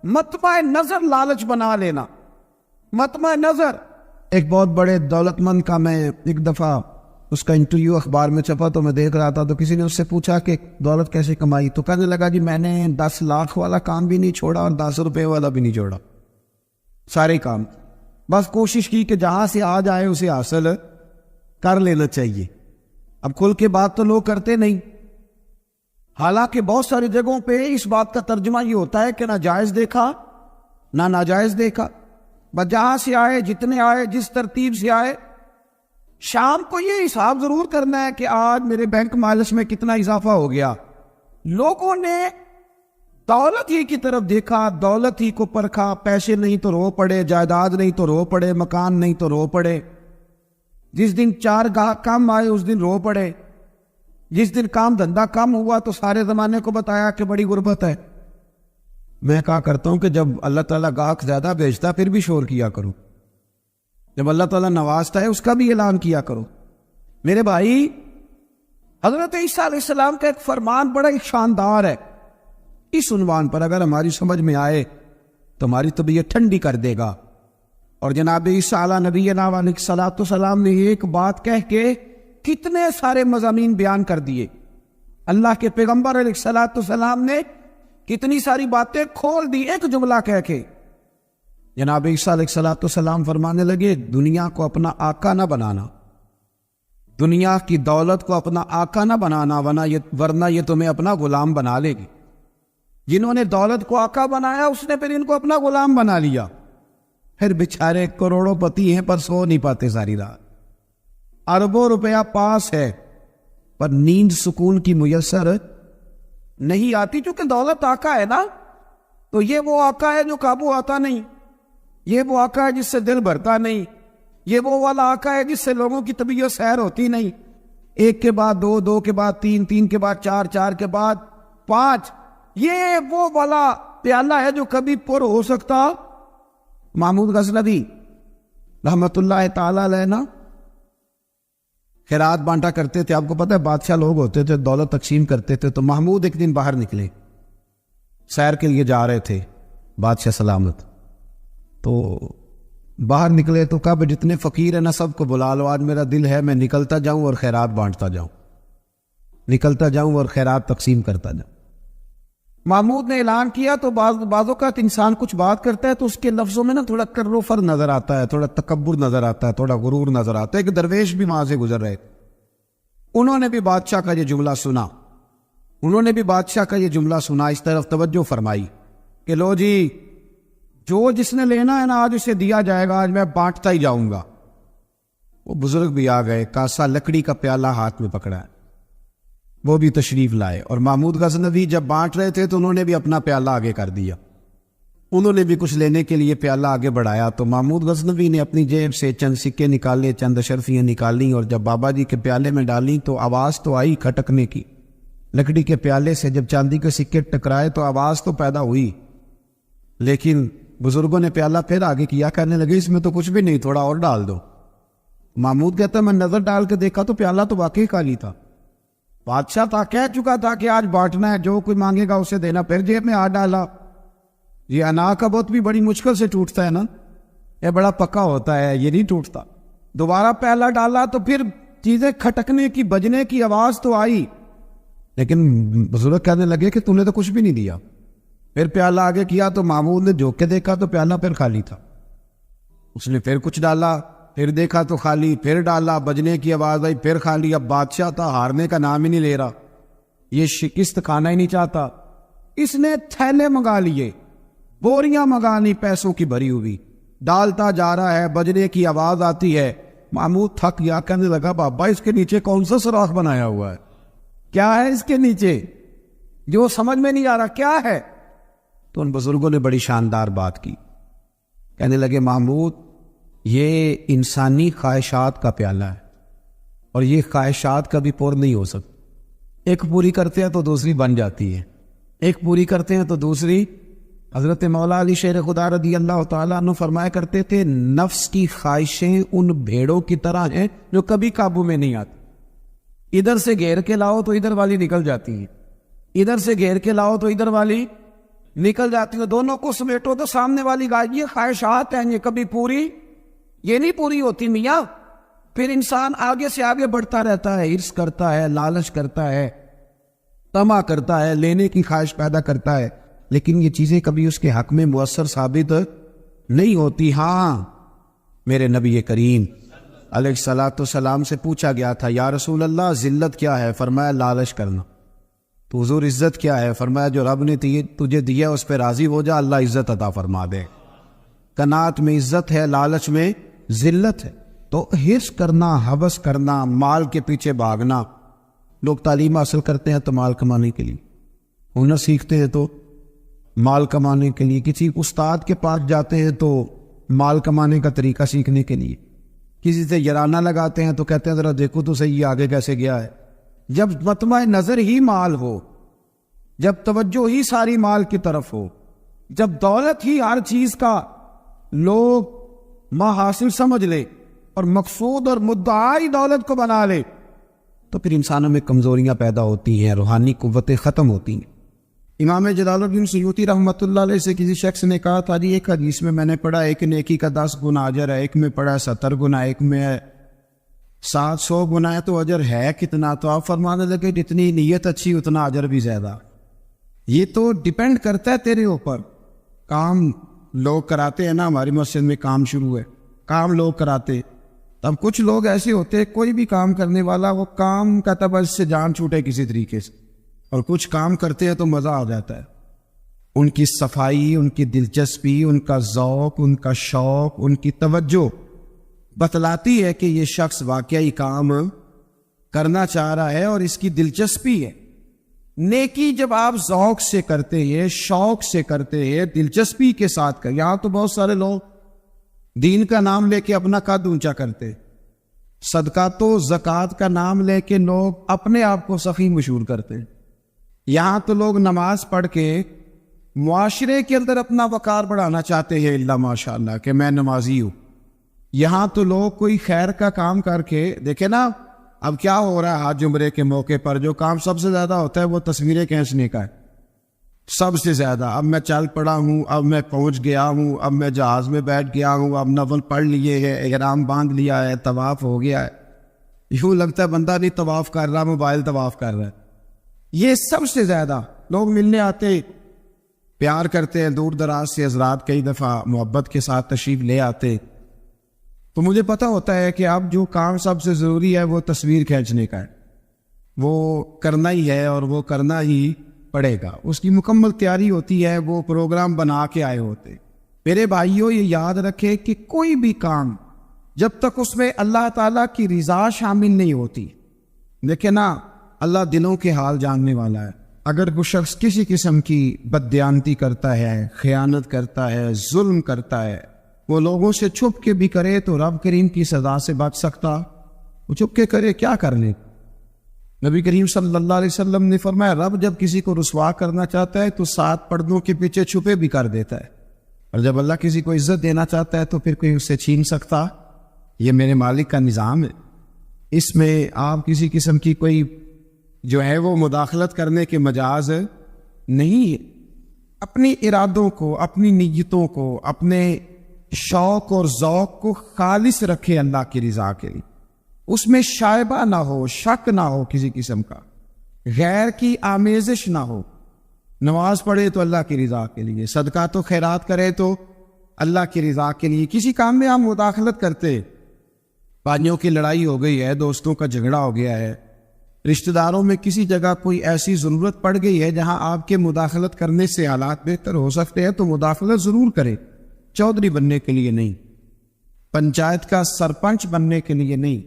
مطمع نظر لالچ بنا لینا۔ مطمع نظر، ایک بہت بڑے دولت مند کا میں ایک دفعہ اس کا انٹرویو اخبار میں چھپا تو میں دیکھ رہا تھا، تو کسی نے اس سے پوچھا کہ دولت کیسے کمائی، تو کہنے لگا جی میں نے 10 لاکھ والا کام بھی نہیں چھوڑا اور 10 روپے والا بھی نہیں چھوڑا، سارے کام بس کوشش کی کہ جہاں سے آ جائے اسے حاصل کر لینا چاہیے۔ اب کھل کے بات تو لوگ کرتے نہیں، حالانکہ بہت ساری جگہوں پہ اس بات کا ترجمہ یہ ہوتا ہے کہ نہ جائز دیکھا نہ ناجائز دیکھا، بس جہاں سے آئے، جتنے آئے، جس ترتیب سے آئے۔ شام کو یہ حساب ضرور کرنا ہے کہ آج میرے بینک بیلنس میں کتنا اضافہ ہو گیا۔ لوگوں نے دولت ہی کی طرف دیکھا، دولت ہی کو پرکھا، پیسے نہیں تو رو پڑے، جائیداد نہیں تو رو پڑے، مکان نہیں تو رو پڑے۔ جس دن 4 گاہک کم آئے اس دن رو پڑے، جس دن کام دھندا کم ہوا تو سارے زمانے کو بتایا کہ بڑی غربت ہے۔ میں کہا کرتا ہوں کہ جب اللہ تعالیٰ گاہک زیادہ بھیجتا پھر بھی شور کیا کرو، جب اللہ تعالیٰ نوازتا ہے اس کا بھی اعلان کیا کرو۔ میرے بھائی، حضرت عیسیٰ علیہ السلام کا ایک فرمان بڑا ہی شاندار ہے، اس عنوان پر اگر ہماری سمجھ میں آئے تو ہماری طبیعت ٹھنڈی کر دے گا۔ اور جناب عیسیٰ علیہ نبینا علیہ الصلوۃ والسلام نے ایک بات کہہ کے کتنے سارے مضامین بیان کر دیے۔ اللہ کے پیغمبر علیہ الصلوۃ والسلام نے کتنی ساری باتیں کھول دی ایک جملہ کہہ کے۔ جناب عیسیٰ علیہ الصلوۃ والسلام فرمانے لگے دنیا کو اپنا آقا نہ بنانا، دنیا کی دولت کو اپنا آقا نہ بنانا، ورنہ یہ تمہیں اپنا غلام بنا لے گی۔ جنہوں نے دولت کو آقا بنایا اس نے پھر ان کو اپنا غلام بنا لیا، پھر بیچارے کروڑوں پتی ہیں پر سو نہیں پاتے ساری رات، اربوں روپیہ پاس ہے پر نیند سکون کی میسر نہیں آتی، چونکہ دولت آقا ہے نا، تو یہ وہ آقا ہے جو قابو آتا نہیں، یہ وہ آقا ہے جس سے دل بھرتا نہیں، یہ وہ والا آقا ہے جس سے لوگوں کی طبیعت سیر ہوتی نہیں، 1 کے بعد 2، 2 کے بعد 3، 3 کے بعد 4، 4 کے بعد 5، یہ وہ والا پیالہ ہے جو کبھی پر ہو سکتا۔ محمود غزنوی رحمت اللہ تعالی علیہ نا خیرات بانٹا کرتے تھے. آپ کو پتہ ہے بادشاہ لوگ ہوتے تھے, دولت تقسیم کرتے تھے. تو محمود ایک دن باہر نکلے, سیر کے لیے جا رہے تھے, بادشاہ سلامت. تو باہر نکلے تو کہا جتنے فقیر ہیں نا سب کو بلا لو, آج میرا دل ہے میں نکلتا جاؤں اور خیرات بانٹتا جاؤں, نکلتا جاؤں اور خیرات تقسیم کرتا جاؤں. محمود نے اعلان کیا تو بعض اوقات انسان کچھ بات کرتا ہے تو اس کے لفظوں میں نا تھوڑا کر و فر نظر آتا ہے, تھوڑا تکبر نظر آتا ہے, تھوڑا غرور نظر آتا ہے. ایک درویش بھی وہاں سے گزر رہے, انہوں نے بھی بادشاہ کا یہ جملہ سنا, اس طرف توجہ فرمائی کہ لو جی جو جس نے لینا ہے نا آج اسے دیا جائے گا, آج میں بانٹتا ہی جاؤں گا. وہ بزرگ بھی آ گئے, کاسا لکڑی کا پیالہ ہاتھ میں پکڑا ہے, وہ بھی تشریف لائے. اور محمود غزنوی جب بانٹ رہے تھے تو انہوں نے بھی اپنا پیالہ آگے کر دیا, انہوں نے بھی کچھ لینے کے لیے پیالہ آگے بڑھایا. تو محمود غزنوی نے اپنی جیب سے چند سکے نکالے, چند اشرفیاں نکالی, اور جب بابا جی کے پیالے میں ڈالی تو آواز تو آئی کھٹکنے کی. لکڑی کے پیالے سے جب چاندی کے سکے ٹکرائے تو آواز تو پیدا ہوئی, لیکن بزرگوں نے پیالہ پھر آگے کیا, کہنے لگے اس میں تو کچھ بھی نہیں, تھوڑا اور ڈال دو. محمود کہتا ہے میں نظر ڈال کے دیکھا تو پیالہ تو واقعی خالی تھا. بادشاہ تھا, کہہ چکا تھا کہ آج بانٹنا ہے, جو کوئی مانگے گا اسے دینا. پھر جیب میں ہاتھ ڈالا. یہ انا کا بت بھی بڑی مشکل سے ٹوٹتا ہے نا, یہ بڑا پکا ہوتا ہے, یہ نہیں ٹوٹتا. دوبارہ پیالہ ڈالا تو پھر چیزیں کھٹکنے کی, بجنے کی آواز تو آئی, لیکن بزرگ کہنے لگے کہ تم نے تو کچھ بھی نہیں دیا. پھر پیالہ آگے کیا تو محمود نے جھوک کے دیکھا تو پیالہ پھر خالی تھا. اس نے پھر کچھ ڈالا, پھر دیکھا تو خالی, پھر ڈالا, بجنے کی آواز آئی, پھر خالی. اب بادشاہ تھا, ہارنے کا نام ہی نہیں لے رہا, یہ شکست کھانا ہی نہیں چاہتا. اس نے تھیلے منگا لیے, بوریاں منگا لی پیسوں کی بھری ہوئی, ڈالتا جا رہا ہے, بجنے کی آواز آتی ہے. محمود تھک گیا, کہنے لگا بابا اس کے نیچے کون سا سوراخ بنایا ہوا ہے, کیا ہے اس کے نیچے, جو سمجھ میں نہیں آ رہا کیا ہے. تو ان بزرگوں نے بڑی شاندار بات کی, کہنے لگے محمود یہ انسانی خواہشات کا پیالہ ہے, اور یہ خواہشات کبھی پور نہیں ہو سکتی. ایک پوری کرتے ہیں تو دوسری بن جاتی ہے, ایک پوری کرتے ہیں تو دوسری. حضرت مولا علی شیر خدا رضی اللہ تعالیٰ عنہ فرمایا کرتے تھے نفس کی خواہشیں ان بھیڑوں کی طرح ہیں جو کبھی قابو میں نہیں آتی. ادھر سے گھیر کے لاؤ تو ادھر والی نکل جاتی ہے, ادھر سے گھیر کے لاؤ تو ادھر والی نکل جاتی ہے. دونوں کو سمیٹو تو سامنے والی گائے. یہ خواہشات ہیں, یہ کبھی پوری یہ نہیں پوری ہوتی میاں. پھر انسان آگے سے آگے بڑھتا رہتا ہے, عرض کرتا ہے, لالچ کرتا ہے, طمع کرتا ہے, لینے کی خواہش پیدا کرتا ہے, لیکن یہ چیزیں کبھی اس کے حق میں مؤثر ثابت نہیں ہوتی. ہاں میرے نبی کریم علیہ الصلوۃ والسلام سے پوچھا گیا تھا یا رسول اللہ ذلت کیا ہے, فرمایا لالچ کرنا. تو حضور عزت کیا ہے, فرمایا جو رب نے تجھے دیا اس پہ راضی ہو جا, اللہ عزت عطا فرما دے. قناعت میں عزت ہے, لالچ میں ذلت ہے. تو حرص کرنا, ہوس کرنا, مال کے پیچھے بھاگنا. لوگ تعلیم حاصل کرتے ہیں تو مال کمانے کے لیے, ہنر سیکھتے ہیں تو مال کمانے کے لیے, کسی استاد کے پاس جاتے ہیں تو مال کمانے کا طریقہ سیکھنے کے لیے, کسی سے یارانہ لگاتے ہیں تو کہتے ہیں ذرا دیکھو تو صحیح یہ آگے کیسے گیا ہے. جب مطمع نظر ہی مال ہو, جب توجہ ہی ساری مال کی طرف ہو, جب دولت ہی ہر چیز کا لوگ حاصل سمجھ لے اور مقصود اور مدعائی دولت کو بنا لے, تو پھر انسانوں میں کمزوریاں پیدا ہوتی ہیں, روحانی قوتیں ختم ہوتی ہیں. امام جلال الدین سیوطی رحمۃ اللہ علیہ سے کسی شخص نے کہا تھا جی ایک حدیث میں نے پڑھا ایک نیکی کا 10 گنا اجر ہے, ایک میں پڑھا 70 گنا, ایک میں 700 گنا ہے, تو اجر ہے کتنا؟ تو آپ فرمانے لگے جتنی نیت اچھی اتنا اجر بھی زیادہ. یہ تو ڈیپینڈ کرتا ہے تیرے اوپر. کام لوگ کراتے ہیں نا, ہماری مسجد میں کام شروع ہے, کام لوگ کراتے. اب کچھ لوگ ایسے ہوتے ہیں, کوئی بھی کام کرنے والا وہ کام کا تب اس سے جان چھوٹے کسی طریقے سے, اور کچھ کام کرتے ہیں تو مزہ آ جاتا ہے. ان کی صفائی, ان کی دلچسپی, ان کا ذوق, ان کا شوق, ان کی توجہ بتلاتی ہے کہ یہ شخص واقعی کام کرنا چاہ رہا ہے اور اس کی دلچسپی ہے. نیکی جب آپ ذوق سے کرتے ہیں, شوق سے کرتے ہیں, دلچسپی کے ساتھ کر. یہاں تو بہت سارے لوگ دین کا نام لے کے اپنا قد اونچا کرتے, صدقات و زکوٰۃ کا نام لے کے لوگ اپنے آپ کو سخی مشہور کرتے. یہاں تو لوگ نماز پڑھ کے معاشرے کے اندر اپنا وقار بڑھانا چاہتے ہیں, اللہ ماشاء اللہ کہ میں نمازی ہوں. یہاں تو لوگ کوئی خیر کا کام کر کے, دیکھیں نا اب کیا ہو رہا ہے حج عمرے کے موقع پر؟ جو کام سب سے زیادہ ہوتا ہے وہ تصویریں کھینچنے کا ہے، سب سے زیادہ۔ اب میں چل پڑا ہوں، اب میں پہنچ گیا ہوں، اب میں جہاز میں بیٹھ گیا ہوں، اب نفل پڑھ لیے ہے، احرام باندھ لیا ہے، طواف ہو گیا ہے، یوں لگتا ہے بندہ نہیں طواف کر رہا، موبائل طواف کر رہا ہے۔ یہ سب سے زیادہ لوگ ملنے آتے، پیار کرتے ہیں، دور دراز سے حضرات کئی دفعہ محبت کے ساتھ تشریف لے آتے، تو مجھے پتہ ہوتا ہے کہ اب جو کام سب سے ضروری ہے وہ تصویر کھینچنے کا ہے، وہ کرنا ہی ہے اور وہ کرنا ہی پڑے گا، اس کی مکمل تیاری ہوتی ہے، وہ پروگرام بنا کے آئے ہوتے۔ میرے بھائیوں، یہ یاد رکھے کہ کوئی بھی کام جب تک اس میں اللہ تعالیٰ کی رضا شامل نہیں ہوتی، دیکھیں نا، اللہ دلوں کے حال جاننے والا ہے۔ اگر کوئی شخص کسی قسم کی بددیانتی کرتا ہے، خیانت کرتا ہے، ظلم کرتا ہے، وہ لوگوں سے چھپ کے بھی کرے تو رب کریم کی سزا سے بچ سکتا؟ وہ چھپ کے کرے کیا کر لے؟ نبی کریم صلی اللہ علیہ وسلم نے فرمایا رب جب کسی کو رسوا کرنا چاہتا ہے تو 7 پردوں کے پیچھے چھپے بھی کر دیتا ہے، اور جب اللہ کسی کو عزت دینا چاہتا ہے تو پھر کوئی اس سے چھین سکتا؟ یہ میرے مالک کا نظام ہے، اس میں آپ کسی قسم کی کوئی جو ہے وہ مداخلت کرنے کے مجاز نہیں ہے۔ اپنی ارادوں کو، اپنی نیتوں کو، اپنے شوق اور ذوق کو خالص رکھے اللہ کی رضا کے لیے، اس میں شائبہ نہ ہو، شک نہ ہو کسی قسم کا، غیر کی آمیزش نہ ہو۔ نماز پڑھے تو اللہ کی رضا کے لیے، صدقات و خیرات کرے تو اللہ کی رضا کے لیے۔ کسی کام میں آپ مداخلت کرتے، بھائیوں کی لڑائی ہو گئی ہے، دوستوں کا جھگڑا ہو گیا ہے، رشتہ داروں میں کسی جگہ کوئی ایسی ضرورت پڑ گئی ہے جہاں آپ کے مداخلت کرنے سے حالات بہتر ہو سکتے ہیں، تو مداخلت ضرور کریں، چودھری بننے کے لیے نہیں، پنچایت کا سرپنچ بننے کے لیے نہیں،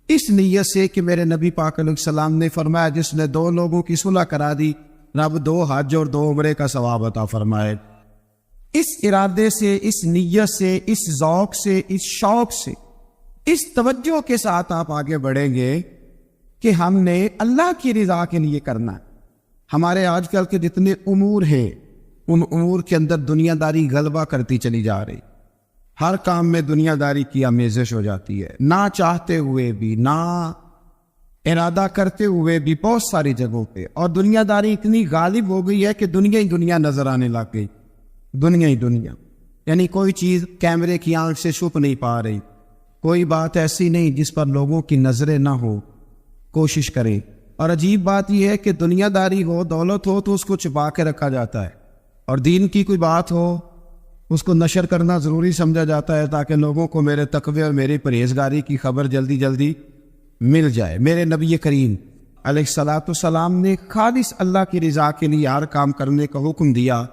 اس نیت سے کہ میرے نبی پاک علیہ السلام نے فرمایا جس نے 2 لوگوں کی صلح کرا دی، رب 2 حج اور 2 عمرے کا ثواب عطا فرمائے۔ اس ارادے سے، اس نیت سے، اس ذوق سے، اس شوق سے، اس توجہ کے ساتھ آپ آگے بڑھیں گے کہ ہم نے اللہ کی رضا کے لیے کرنا ہے۔ ہمارے آج کل کے جتنے امور ہیں ان امور کے اندر دنیا داری غلبہ کرتی چلی جا رہی، ہر کام میں دنیا داری کی آمیزش ہو جاتی ہے، نہ چاہتے ہوئے بھی، نہ ارادہ کرتے ہوئے بھی، بہت ساری جگہوں پہ، اور دنیا داری اتنی غالب ہو گئی ہے کہ دنیا ہی دنیا نظر آنے لگ گئی، دنیا ہی دنیا، یعنی کوئی چیز کیمرے کی آنکھ سے چھپ نہیں پا رہی، کوئی بات ایسی نہیں جس پر لوگوں کی نظریں نہ ہو، کوشش کریں۔ اور عجیب بات یہ ہے کہ دنیا داری ہو، دولت ہو تو اس کو چھپا کے رکھا جاتا ہے، اور دین کی کوئی بات ہو اس کو نشر کرنا ضروری سمجھا جاتا ہے تاکہ لوگوں کو میرے تقوی اور میری پرہیزگاری کی خبر جلدی جلدی مل جائے۔ میرے نبی کریم علیہ الصلاۃ والسلام نے خالص اللہ کی رضا کے لیے ہر کام کرنے کا حکم دیا۔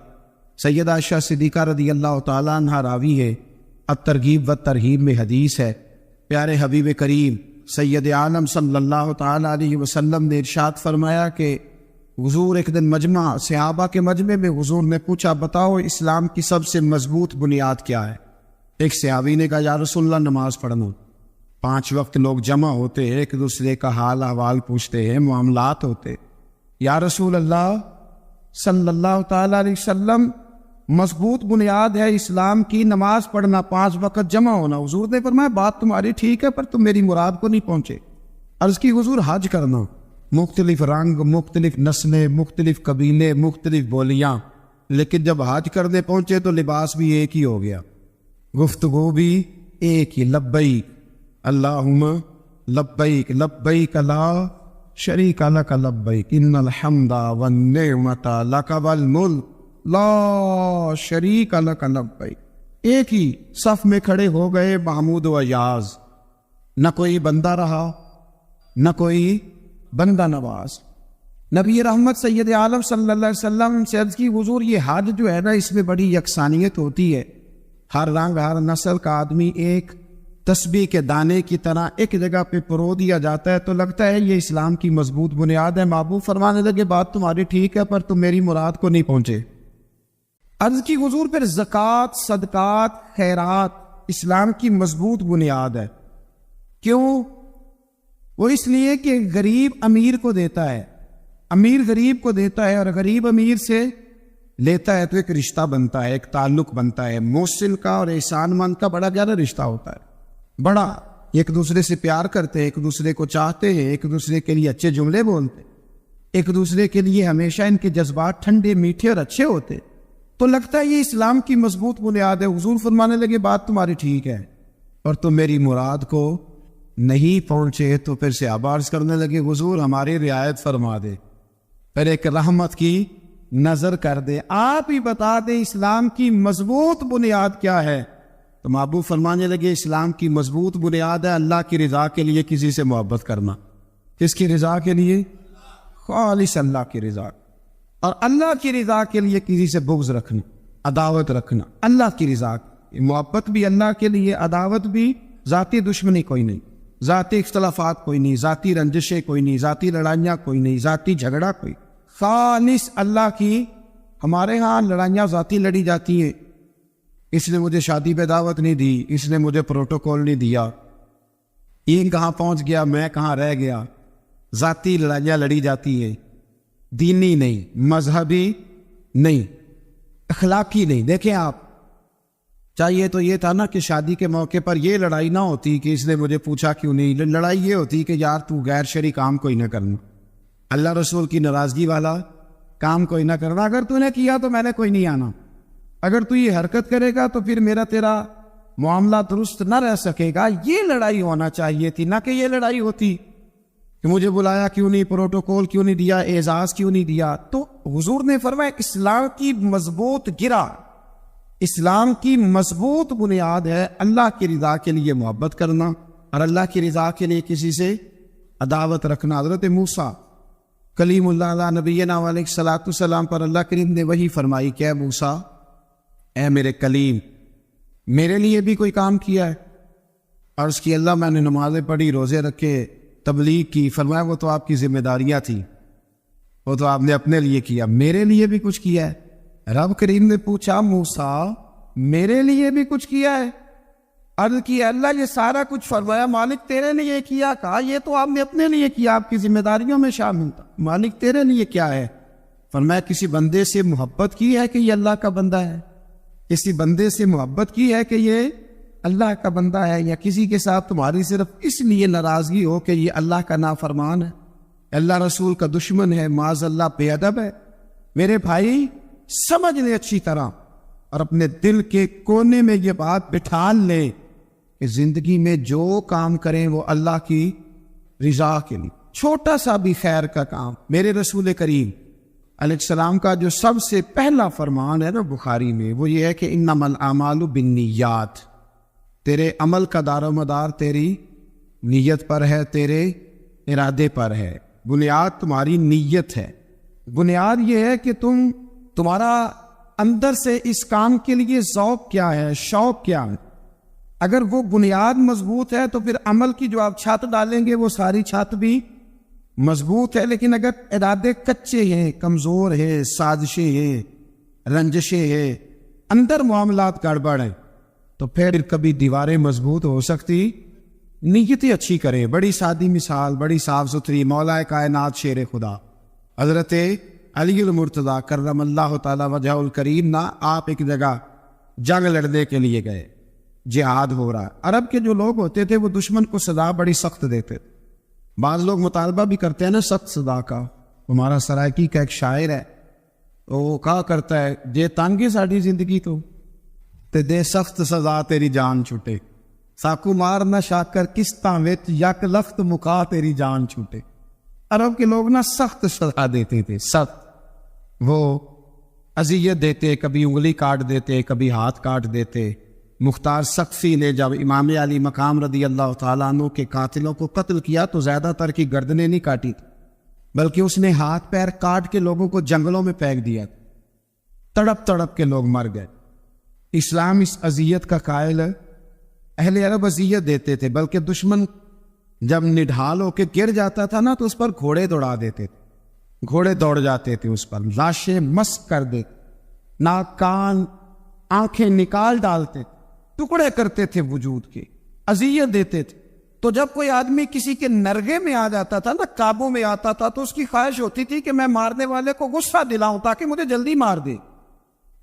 سیدہ عائشہ صدیقہ رضی اللہ تعالیٰ عنہا راوی ہے، الترغیب والترہیب میں حدیث ہے، پیارے حبیب کریم سید عالم صلی اللہ تعالیٰ علیہ وسلم نے ارشاد فرمایا کہ حضور ایک دن مجمع، صحابہ کے مجمع میں حضور نے پوچھا بتاؤ اسلام کی سب سے مضبوط بنیاد کیا ہے؟ ایک صحابی نے کہا یا رسول اللہ نماز پڑھنا۔ 5 وقت لوگ جمع ہوتے ہیں، ایک دوسرے کا حال احوال پوچھتے ہیں، معاملات ہوتے، یا رسول اللہ صلی اللہ تعالیٰ علیہ وسلم مضبوط بنیاد ہے اسلام کی نماز پڑھنا، 5 وقت جمع ہونا۔ حضور نے فرمایا بات تمہاری ٹھیک ہے پر تم میری مراد کو نہیں پہنچے۔ عرض کی حضور حج کرنا، مختلف رنگ، مختلف نسلیں، مختلف قبیلے، مختلف بولیاں، لیکن جب حج کرنے پہنچے تو لباس بھی ایک ہی ہو گیا، گفتگو بھی ایک ہی، لبیک اللہم لبیک لبیک لا شریک لک لبیک ان الحمد والنعمت لک والملک لا شریک لک لبیک۔ ایک ہی صف میں کھڑے ہو گئے محمود و ایاز، نہ کوئی بندہ رہا نہ کوئی بندہ نواز۔ نبی رحمت سید عالم صلی اللہ علیہ وسلم سے عرض کی حضور یہ حج جو ہے نا اس میں بڑی یکسانیت ہوتی ہے، ہر رنگ ہر نسل کا آدمی ایک تسبیح کے دانے کی طرح ایک جگہ پہ پرو دیا جاتا ہے، تو لگتا ہے یہ اسلام کی مضبوط بنیاد ہے۔ محبوب فرمانے لگے بات تمہاری ٹھیک ہے پر تم میری مراد کو نہیں پہنچے۔ عرض کی حضور پھر زکوٰۃ، صدقات، خیرات اسلام کی مضبوط بنیاد ہے۔ کیوں؟ وہ اس لیے کہ غریب امیر کو دیتا ہے، امیر غریب کو دیتا ہے، اور غریب امیر سے لیتا ہے تو ایک رشتہ بنتا ہے، ایک تعلق بنتا ہے۔ موصل کا اور احسان مند کا بڑا گہرا رشتہ ہوتا ہے، بڑا ایک دوسرے سے پیار کرتے ہیں، ایک دوسرے کو چاہتے ہیں، ایک دوسرے کے لیے اچھے جملے بولتے ہیں، ایک دوسرے کے لیے ہمیشہ ان کے جذبات ٹھنڈے میٹھے اور اچھے ہوتے، تو لگتا ہے یہ اسلام کی مضبوط بنیاد ہے۔ حضور فرمانے لگے بات تمہاری ٹھیک ہے، اور تم میری مراد کو نہیں پہنچے تو پھر سے عرض کرنے لگے حضور ہماری رعایت فرما دے، پھر ایک رحمت کی نظر کر دے، آپ ہی بتا دیں اسلام کی مضبوط بنیاد کیا ہے۔ تو محبوب فرمانے لگے اسلام کی مضبوط بنیاد ہے اللہ کی رضا کے لیے کسی سے محبت کرنا۔ کس کی رضا کے لیے؟ خالص اللہ کی رضا، اور اللہ کی رضا کے لیے کسی سے بغض رکھنا، عداوت رکھنا۔ اللہ کی رضا محبت بھی اللہ کے لیے، عداوت بھی، ذاتی دشمنی کوئی نہیں، ذاتی اختلافات کوئی نہیں، ذاتی رنجشیں کوئی نہیں، ذاتی لڑائیاں کوئی نہیں، ذاتی جھگڑا کوئی، خالص اللہ کی۔ ہمارے ہاں لڑائیاں ذاتی لڑی جاتی ہیں، اس نے مجھے شادی پہ دعوت نہیں دی، اس نے مجھے پروٹوکول نہیں دیا، یہ کہاں پہنچ گیا، میں کہاں رہ گیا، ذاتی لڑائیاں لڑی جاتی ہیں، دینی نہیں، مذہبی نہیں، اخلاقی نہیں۔ دیکھیں آپ، چاہیے تو یہ تھا نا کہ شادی کے موقع پر یہ لڑائی نہ ہوتی کہ اس نے مجھے پوچھا کیوں نہیں، لڑائی یہ ہوتی کہ یار تو غیر شرعی کام کوئی نہ کرنا، اللہ رسول کی ناراضگی والا کام کوئی نہ کرنا، اگر تو نے کیا تو میں نے کوئی نہیں آنا، اگر تو یہ حرکت کرے گا تو پھر میرا تیرا معاملہ درست نہ رہ سکے گا۔ یہ لڑائی ہونا چاہیے تھی، نہ کہ یہ لڑائی ہوتی کہ مجھے بلایا کیوں نہیں، پروٹوکول کیوں نہیں دیا، اعزاز کیوں نہیں دیا۔ تو حضور نے فرمایا اسلام کی مضبوط گرہ، اسلام کی مضبوط بنیاد ہے اللہ کی رضا کے لیے محبت کرنا، اور اللہ کی رضا کے لیے کسی سے عداوت رکھنا۔ حضرت موسیٰ کلیم اللہ علیہ نبینا علیہ الصلوۃ والسلام پر اللہ کریم نے وہی فرمائی کہ اے موسیٰ، اے میرے کلیم، میرے لیے بھی کوئی کام کیا ہے؟ عرض کی اللہ میں نے نمازیں پڑھی، روزے رکھے، تبلیغ کی۔ فرمایا وہ تو آپ کی ذمہ داریاں تھیں، وہ تو آپ نے اپنے لیے کیا، میرے لیے بھی کچھ کیا ہے؟ رب کریم نے پوچھا موسیٰ میرے لیے بھی کچھ کیا ہے؟ عرض کی اللہ یہ سارا کچھ۔ فرمایا مالک تیرے لیے کیا؟ کہا یہ تو آپ نے اپنے لیے کیا، آپ کی ذمہ داریوں میں شامل تھا۔ مالک تیرے لیے کیا ہے؟ فرمایا کسی بندے سے محبت کی ہے کہ یہ اللہ کا بندہ ہے، کسی بندے سے محبت کی ہے کہ یہ اللہ کا بندہ ہے، یا کسی کے ساتھ تمہاری صرف اس لیے ناراضگی ہو کہ یہ اللہ کا نافرمان ہے، اللہ رسول کا دشمن ہے، معاذ اللہ بے ادب ہے؟ میرے بھائی سمجھ لے اچھی طرح، اور اپنے دل کے کونے میں یہ بات بٹھا لے کہ زندگی میں جو کام کریں وہ اللہ کی رضا کے لیے، چھوٹا سا بھی خیر کا کام۔ میرے رسول کریم علیہ السلام کا جو سب سے پہلا فرمان ہے نا بخاری میں، وہ یہ ہے کہ انما الاعمال بالنیات، تیرے عمل کا دار و مدار تیری نیت پر ہے، تیرے ارادے پر ہے۔ بنیاد تمہاری نیت ہے، بنیاد یہ ہے کہ تمہارا اندر سے اس کام کے لیے ذوق کیا ہے، شوق کیا ہے۔ اگر وہ بنیاد مضبوط ہے تو پھر عمل کی جو آپ چھت ڈالیں گے وہ ساری چھت بھی مضبوط ہے، لیکن اگر ارادے کچے ہیں، کمزور ہیں، سازشیں ہیں، رنجشیں ہیں، اندر معاملات گڑبڑ ہیں، تو پھر کبھی دیواریں مضبوط ہو سکتی۔ نیتی اچھی کریں۔ بڑی سادی مثال، بڑی صاف ستھری، مولا کائنات شیر خدا حضرت علی المرتضیٰ کرم اللہ تعالی وجہ الکریم نا، آپ ایک جگہ جنگ لڑنے کے لیے گئے، جہاد ہو رہا۔ عرب کے جو لوگ ہوتے تھے وہ دشمن کو سزا بڑی سخت دیتے تھے۔ بعض لوگ مطالبہ بھی کرتے ہیں نا سخت سزا کا۔ ہمارا سرائکی کا ایک شاعر ہے، وہ کہا کرتا ہے جے تانگی ساڑی زندگی تو تے دے سخت سزا تیری جان چھوٹے، ساکو مار نہ شاکر کستاں وچ یک لخت مکا تیری جان چھوٹے۔ عرب کے لوگ نا سخت سزا دیتے تھے، سخت، وہ اذیت دیتے، کبھی انگلی کاٹ دیتے، کبھی ہاتھ کاٹ دیتے۔ مختار سقفی نے جب امام علی مقام رضی اللہ تعالیٰ عنہ کے قاتلوں کو قتل کیا تو زیادہ تر کی گردنیں نہیں کاٹی تھی، بلکہ اس نے ہاتھ پیر کاٹ کے لوگوں کو جنگلوں میں پھینک دیا، تڑپ تڑپ کے لوگ مر گئے۔ اسلام اس اذیت کا قائل ہے۔ اہل عرب اذیت دیتے تھے، بلکہ دشمن جب نڈھال ہو کے گر جاتا تھا نا تو اس پر گھوڑے دوڑا دیتے تھے، گھوڑے دوڑ جاتے تھے اس پر، لاشیں مسک کر دیتے، ناک کان آنکھیں نکال ڈالتے، ٹکڑے کرتے تھے وجود کے، اذیت دیتے تھے۔ تو جب کوئی آدمی کسی کے نرغے میں آ جاتا تھا نا، قابو میں آتا تھا، تو اس کی خواہش ہوتی تھی کہ میں مارنے والے کو غصہ دلاؤں تاکہ مجھے جلدی مار دے،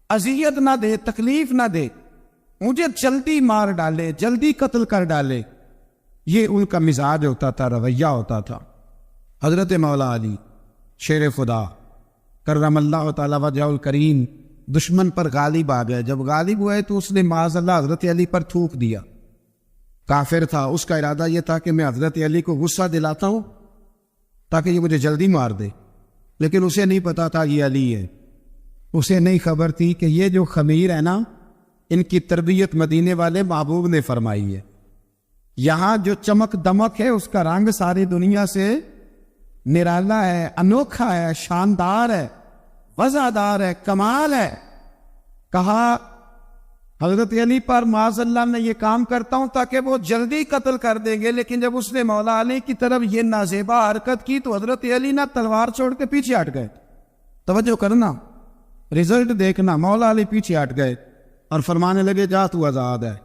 اذیت نہ دے، تکلیف نہ دے، مجھے جلدی مار ڈالے، جلدی قتل کر ڈالے۔ یہ ان کا مزاج ہوتا تھا، رویہ ہوتا تھا۔ حضرت مولا علی شیر خدا کرم اللہ تعالیٰ وجہ الکریم دشمن پر غالب آ گئے۔ جب غالب ہوئے تو اس نے معاذ اللہ حضرت علی پر تھوک دیا۔ کافر تھا، اس کا ارادہ یہ تھا کہ میں حضرت علی کو غصہ دلاتا ہوں تاکہ یہ مجھے جلدی مار دے، لیکن اسے نہیں پتا تھا یہ علی ہے۔ اسے نہیں خبر تھی کہ یہ جو خمیر ہے نا، ان کی تربیت مدینے والے محبوب نے فرمائی ہے۔ یہاں جو چمک دمک ہے اس کا رنگ ساری دنیا سے نرالا ہے، انوکھا ہے، شاندار ہے، وزادار ہے، کمال ہے۔ کہا حضرت علی پر معاذ اللہ میں یہ کام کرتا ہوں تاکہ وہ جلدی قتل کر دیں گے، لیکن جب اس نے مولا علی کی طرف یہ نازیبا حرکت کی تو حضرت علی نہ تلوار چھوڑ کے پیچھے ہٹ گئے۔ توجہ کرنا، رزلٹ دیکھنا، مولا علی پیچھے ہٹ گئے اور فرمانے لگے جا تو آزاد ہے۔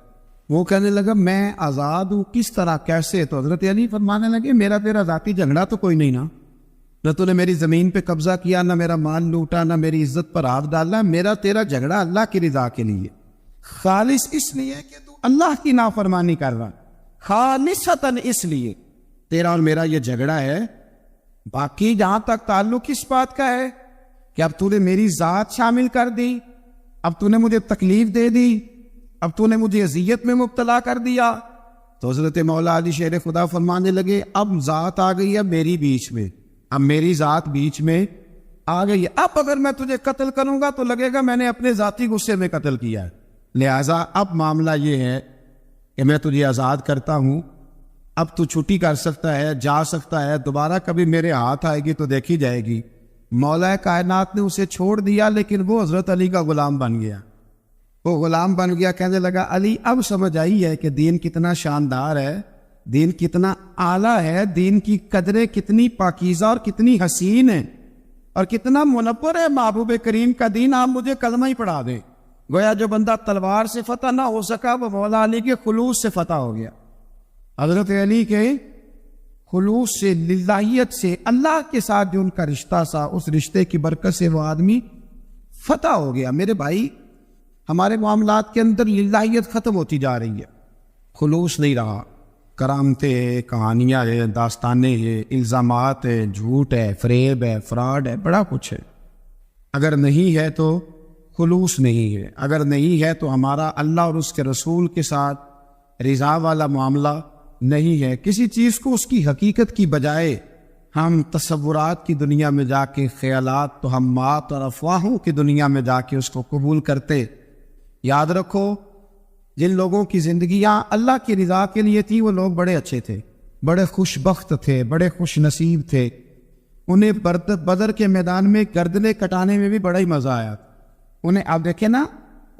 وہ کہنے لگا میں آزاد ہوں، کس طرح، کیسے؟ تو حضرت علی فرمانے لگے میرا تیرا ذاتی جھگڑا تو کوئی نہیں نا، نہ تو نے میری زمین پہ قبضہ کیا، نہ میرا مال لوٹا، نہ میری عزت پر ہاتھ ڈالا۔ میرا تیرا جھگڑا اللہ کی رضا کے لیے، خالص اس لیے کہ تو اللہ کی نافرمانی کر رہا، خالصتاً اس لیے تیرا اور میرا یہ جھگڑا ہے۔ باقی جہاں تک تعلق اس بات کا ہے کہ اب تو نے میری ذات شامل کر دی، اب تو نے مجھے تکلیف دے دی، اب تو نے مجھے اذیت میں مبتلا کر دیا، تو حضرت مولا علی شیر خدا فرمانے لگے اب ذات آ گئی ہے میری بیچ میں، اب میری ذات بیچ میں آ گئی ہے، اب اگر میں تجھے قتل کروں گا تو لگے گا میں نے اپنے ذاتی غصے میں قتل کیا ہے، لہٰذا اب معاملہ یہ ہے کہ میں تجھے آزاد کرتا ہوں، اب تو چھٹی کر سکتا ہے، جا سکتا ہے، دوبارہ کبھی میرے ہاتھ آئے گی تو دیکھی جائے گی۔ مولا کائنات نے اسے چھوڑ دیا، لیکن وہ حضرت علی کا غلام بن گیا۔ وہ غلام بن گیا، کہنے لگا علی اب سمجھ آئی ہے کہ دین کتنا شاندار ہے، دین کتنا اعلیٰ ہے، دین کی قدریں کتنی پاکیزہ اور کتنی حسین ہیں اور کتنا منور ہے محبوب کریم کا دین، آپ مجھے کلمہ ہی پڑھا دیں۔ گویا جو بندہ تلوار سے فتح نہ ہو سکا وہ مولا علی کے خلوص سے فتح ہو گیا۔ حضرت علی کے خلوص سے، للہیت سے، اللہ کے ساتھ جو ان کا رشتہ تھا، اس رشتے کی برکت سے وہ آدمی فتح ہو گیا۔ میرے بھائی، ہمارے معاملات کے اندر للہیت ختم ہوتی جا رہی ہے، خلوص نہیں رہا، کرامتیں ہیں، کہانیاں ہیں، داستانیں ہیں، الزامات ہیں، جھوٹ ہے، فریب ہے، فراڈ ہے، بڑا کچھ ہے۔ اگر نہیں ہے تو خلوص نہیں ہے، اگر نہیں ہے تو ہمارا اللہ اور اس کے رسول کے ساتھ رضا والا معاملہ نہیں ہے۔ کسی چیز کو اس کی حقیقت کی بجائے ہم تصورات کی دنیا میں جا کے، خیالات توہمات اور افواہوں کی دنیا میں جا کے اس کو قبول کرتے۔ یاد رکھو، جن لوگوں کی زندگیاں اللہ کی رضا کے لیے تھی وہ لوگ بڑے اچھے تھے، بڑے خوش بخت تھے، بڑے خوش نصیب تھے۔ انہیں بدر کے میدان میں گردنیں کٹانے میں بھی بڑا ہی مزہ آیا۔ انہیں آپ دیکھیں نا،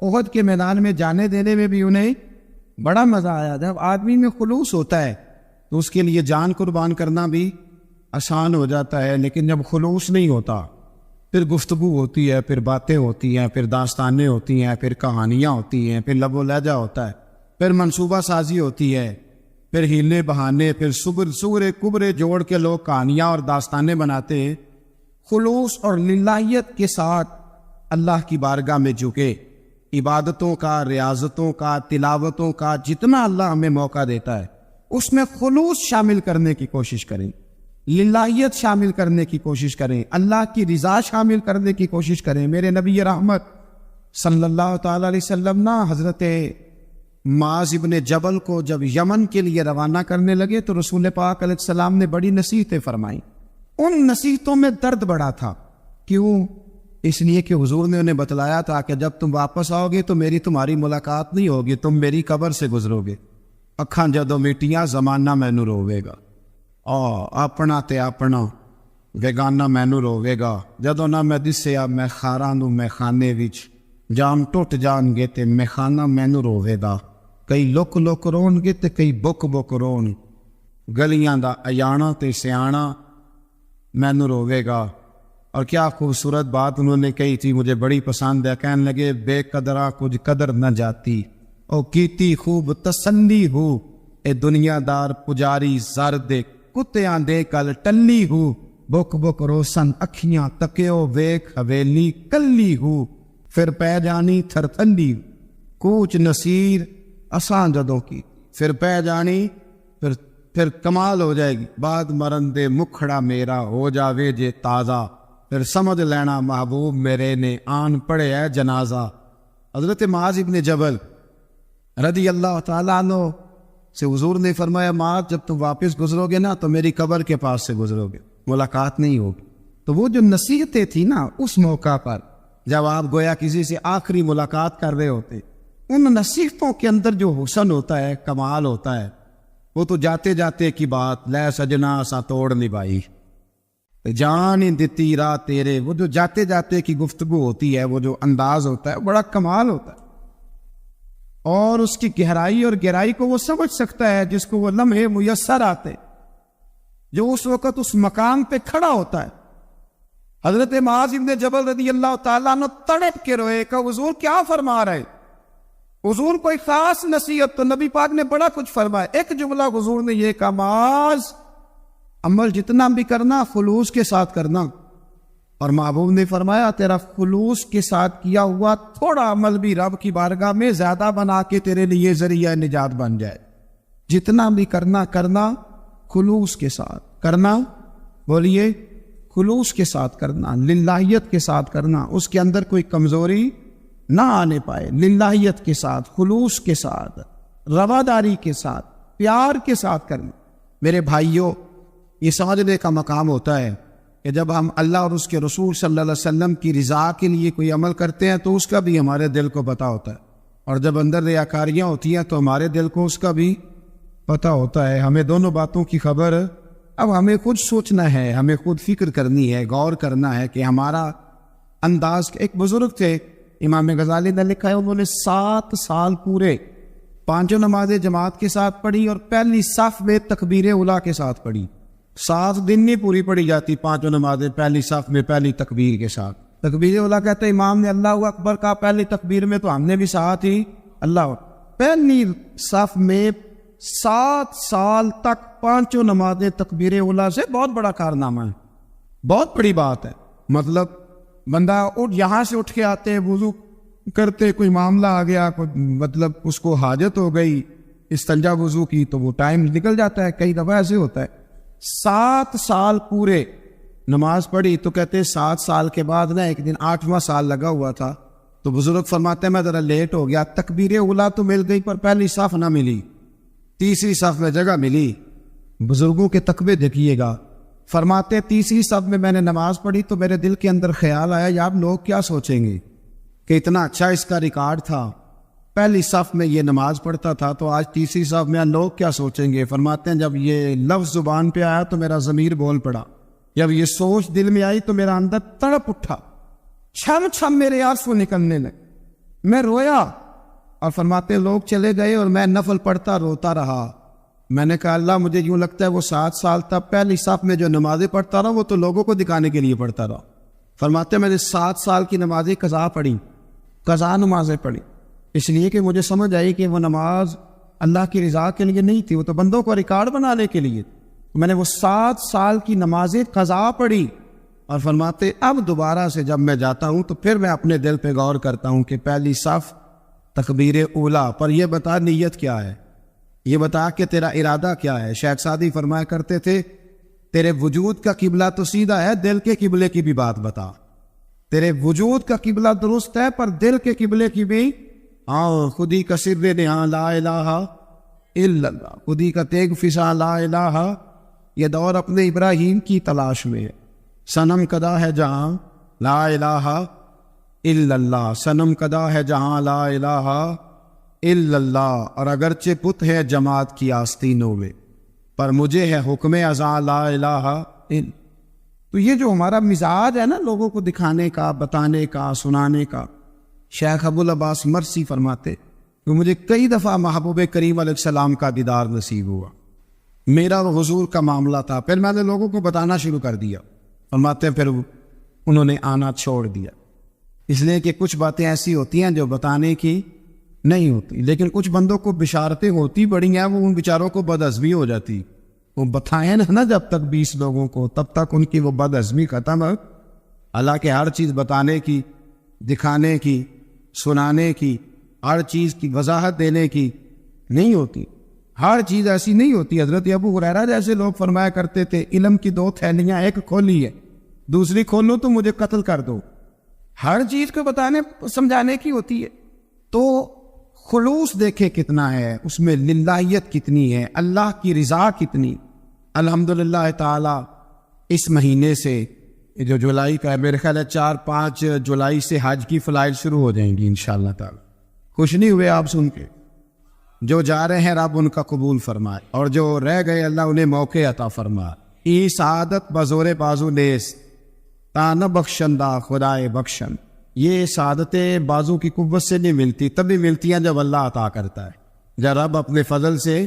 احد کے میدان میں جانے دینے میں بھی انہیں بڑا مزہ آیا۔ جب آدمی میں خلوص ہوتا ہے تو اس کے لیے جان قربان کرنا بھی آسان ہو جاتا ہے، لیکن جب خلوص نہیں ہوتا پھر گفتگو ہوتی ہے، پھر باتیں ہوتی ہیں، پھر داستانیں ہوتی ہیں، پھر کہانیاں ہوتی ہیں، پھر لب و لہجہ ہوتا ہے، پھر منصوبہ سازی ہوتی ہے، پھر ہیلے بہانے، پھر سورے کبرے جوڑ کے لوگ کہانیاں اور داستانیں بناتے ہیں۔ خلوص اور للہیت کے ساتھ اللہ کی بارگاہ میں جھکے، عبادتوں کا، ریاضتوں کا، تلاوتوں کا جتنا اللہ ہمیں موقع دیتا ہے اس میں خلوص شامل کرنے کی کوشش کریں، للہیت شامل کرنے کی کوشش کریں، اللہ کی رضا شامل کرنے کی کوشش کریں۔ میرے نبی رحمت صلی اللہ تعالی علیہ وسلم نا حضرت معاذ ابن جبل کو جب یمن کے لیے روانہ کرنے لگے تو رسول پاک علیہ السلام نے بڑی نصیحتیں فرمائیں۔ ان نصیحتوں میں درد بڑا تھا۔ کیوں؟ اس لیے کہ حضور نے انہیں بتلایا تھا کہ جب تم واپس آؤ گے تو میری تمہاری ملاقات نہیں ہوگی، تم میری قبر سے گزرو گے۔ اکھاں جدوں میٹیاں زمانہ مینوں روے گا، اپنا تے اپنا بیگانہ مینوں روے گا، جدوں نہ میں دسیا میں خاراں نوں میں خانے وچ، جام ٹوٹ جان گے تے میں خانہ مینوں روے گا۔ کئی لک لک رون گے تے کئی بک بک رون، گلیاں دا ایانا تے سیانا مینوں روے گا۔ اور کیا خوبصورت بات انہوں نے کہی تھی، مجھے بڑی پسند ہے۔ کہنے لگے بے قدرہ کچھ قدر نہ جاتی، او کیتی خوب تسلی ہو، اے دنیا دار پجاری زرد کتیاں دے کل ٹلی ہو، بک بک روسن اکھیاں تکیو ویک حویلی کلی ہو، پھر پہ جانی تھر تھلی، کوچ نصیر اساں جدوں کی، پھر پہ جانی، پھر پھر کمال ہو جائے گی. بعد مرندے مکھڑا میرا ہو جاوے جے تازہ, پھر سمجھ لینا محبوب میرے نے آن پڑے ہے جنازہ. حضرت معاذ ابن جبل رضی اللہ تعالیٰ عنہ سے حضور نے فرمایا معاذ جب تم واپس گزرو گے نا تو میری قبر کے پاس سے گزرو گے, ملاقات نہیں ہوگی. تو وہ جو نصیحتیں تھی نا اس موقع پر جب آپ گویا کسی سے آخری ملاقات کر رہے ہوتے, ان نصیحتوں کے اندر جو حسن ہوتا ہے, کمال ہوتا ہے, وہ تو جاتے جاتے کی بات لے سجنا سا توڑ نبھائی جان دتی راہ تیرے, وہ جو جاتے جاتے کی گفتگو ہوتی ہے, وہ جو انداز ہوتا ہے بڑا کمال ہوتا ہے. اور اس کی گہرائی اور گہرائی کو وہ سمجھ سکتا ہے جس کو وہ لمحے میسر آتے, جو اس وقت اس مقام پہ کھڑا ہوتا ہے. حضرت معاذ ابن جبل رضی اللہ تعالیٰ عنہ تڑپ کے روئے کہ حضور کیا فرما رہے, حضور کوئی خاص نصیحت, تو نبی پاک نے بڑا کچھ فرمایا. ایک جملہ حضور نے یہ کہا معاذ عمل جتنا بھی کرنا خلوص کے ساتھ کرنا. اور محبوب نے فرمایا تیرا خلوص کے ساتھ کیا ہوا تھوڑا عمل بھی رب کی بارگاہ میں زیادہ بنا کے تیرے لیے ذریعہ نجات بن جائے. جتنا بھی کرنا خلوص کے ساتھ کرنا, بولیے خلوص کے ساتھ کرنا, للہیت کے ساتھ کرنا, اس کے اندر کوئی کمزوری نہ آنے پائے. للہیت کے ساتھ, خلوص کے ساتھ, رواداری کے ساتھ, پیار کے ساتھ کرنا. میرے بھائیوں, یہ سمجھنے کا مقام ہوتا ہے کہ جب ہم اللہ اور اس کے رسول صلی اللہ علیہ وسلم کی رضا کے لیے کوئی عمل کرتے ہیں تو اس کا بھی ہمارے دل کو پتہ ہوتا ہے, اور جب اندر ریاکاریاں ہوتی ہیں تو ہمارے دل کو اس کا بھی پتہ ہوتا ہے. ہمیں دونوں باتوں کی خبر اب ہمیں خود سوچنا ہے, ہمیں خود فکر کرنی ہے, غور کرنا ہے کہ ہمارا انداز. ایک بزرگ تھے امام غزالی نے لکھا ہے, انہوں نے 7 سال پورے 5 نمازیں جماعت کے ساتھ پڑھی اور پہلی صف میں تکبیر اولیٰ کے ساتھ پڑھی. 7 دن نہیں پوری پڑھی جاتی 5 نمازیں پہلی صف میں پہلی تکبیر کے ساتھ. تکبیر اولیٰ کہتے ہیں امام نے اللہ اکبر کہا پہلی تکبیر میں, تو ہم نے بھی ساتھ ہی اللہ. پہلی صف میں 7 سال تک 5 نمازیں تکبیر اولیٰ سے بہت بڑا کارنامہ ہے, بہت بڑی بات ہے. مطلب بندہ یہاں سے اٹھ کے آتے, وضو کرتے, کوئی معاملہ آ گیا, کوئی مطلب اس کو حاجت ہو گئی استنجا وضو کی, تو وہ ٹائم نکل جاتا ہے. کئی دفعہ ایسے ہوتا ہے. 7 سال پورے نماز پڑھی, تو کہتے 7 سال کے بعد نا ایک دن 8واں سال لگا ہوا تھا, تو بزرگ فرماتے ہیں میں ذرا لیٹ ہو گیا, تکبیر اولیٰ تو مل گئی پر پہلی صف نہ ملی, تیسری صف میں جگہ ملی. بزرگوں کے تقوی دیکھیے گا, فرماتے تیسری صف میں میں نے نماز پڑھی تو میرے دل کے اندر خیال آیا یار لوگ کیا سوچیں گے کہ اتنا اچھا اس کا ریکارڈ تھا, پہلی صف میں یہ نماز پڑھتا تھا, تو آج تیسری صف میں لوگ کیا سوچیں گے. فرماتے ہیں جب یہ لفظ زبان پہ آیا تو میرا ضمیر بول پڑا, جب یہ سوچ دل میں آئی تو میرا اندر تڑپ اٹھا, چھم چھم میرے آنسو نکلنے لگے, میں رویا. اور فرماتے لوگ چلے گئے اور میں نفل پڑھتا روتا رہا. میں نے کہا اللہ مجھے یوں لگتا ہے وہ 7 سال تک پہلی صف میں جو نمازیں پڑھتا رہا وہ تو لوگوں کو دکھانے کے لیے پڑھتا رہا. فرماتے میں نے 7 سال کی نمازیں قضا پڑھی, قضا نمازیں پڑھی, اس لیے کہ مجھے سمجھ آئی کہ وہ نماز اللہ کی رضا کے لیے نہیں تھی, وہ تو بندوں کو ریکارڈ بنانے کے لیے. میں نے وہ 7 سال کی نمازیں قضا پڑھی. اور فرماتے اب دوبارہ سے جب میں جاتا ہوں تو پھر میں اپنے دل پہ غور کرتا ہوں کہ پہلی صف تکبیر اولیٰ پر, یہ بتا نیت کیا ہے, یہ بتا کہ تیرا ارادہ کیا ہے. شیخ سعدی فرمایا کرتے تھے تیرے وجود کا قبلہ تو سیدھا ہے, دل کے قبلے کی بھی بات بتا. تیرے وجود کا قبلہ درست ہے پر دل کے قبلے کی بھی, ہاں خودی کا سر نہاں لا الہ الا اللہ, خودی کا تیگ فسا لا الہ, یہ دور اپنے ابراہیم کی تلاش میں ہے. صنم کدا ہے جہاں لا الہ الا اللہ, صنم کدا ہے جہاں لا الہ الا اللہ, اور اگرچہ پت ہے جماعت کی آستینوں میں پر مجھے ہے حکم ازاں لا الہ الا. تو یہ جو ہمارا مزاج ہے نا لوگوں کو دکھانے کا, بتانے کا, سنانے کا. شیخ ابو العباس مرسی فرماتے کہ مجھے کئی دفعہ محبوب کریم علیہ السلام کا دیدار نصیب ہوا, میرا اور حضور کا معاملہ تھا, پھر میں نے لوگوں کو بتانا شروع کر دیا. فرماتے پھر انہوں نے آنا چھوڑ دیا, اس لیے کہ کچھ باتیں ایسی ہوتی ہیں جو بتانے کی نہیں ہوتی, لیکن کچھ بندوں کو بشارتیں ہوتی بڑی ہیں, وہ ان بیچاروں کو بدعزمی ہو جاتی. وہ بتائیں نا جب تک 20 لوگوں کو, تب تک ان کی وہ بدعزمی ختم ہے. حالانکہ ہر چیز بتانے کی, دکھانے کی, سنانے کی, ہر چیز کی وضاحت دینے کی نہیں ہوتی. ہر چیز ایسی نہیں ہوتی. حضرت ابو ہریرہ جیسے لوگ فرمایا کرتے تھے علم کی 2 تھیلیاں، ایک کھولی ہے دوسری کھولو تو مجھے قتل کر دو. ہر چیز کو بتانے سمجھانے کی ہوتی ہے. تو خلوص دیکھے کتنا ہے اس میں، للہیت کتنی ہے، اللہ کی رضا کتنی. الحمدللہ تعالی اس مہینے سے جو جولائی کا ہے، میرے خیال ہے 4-5 جولائی سے حج کی فلائٹ شروع ہو جائیں گی انشاءاللہ تعالی. خوش نہیں ہوئے آپ سن کے؟ جو جا رہے ہیں رب ان کا قبول فرمائے، اور جو رہ گئے اللہ انہیں موقع عطا فرمائے. ای سعادت بزور بازو نیس تان بخشندہ خدائے بخشن. یہ سعادتیں بازو کی قوت سے نہیں ملتی، تبھی ملتی ہیں جب اللہ عطا کرتا ہے، جب رب اپنے فضل سے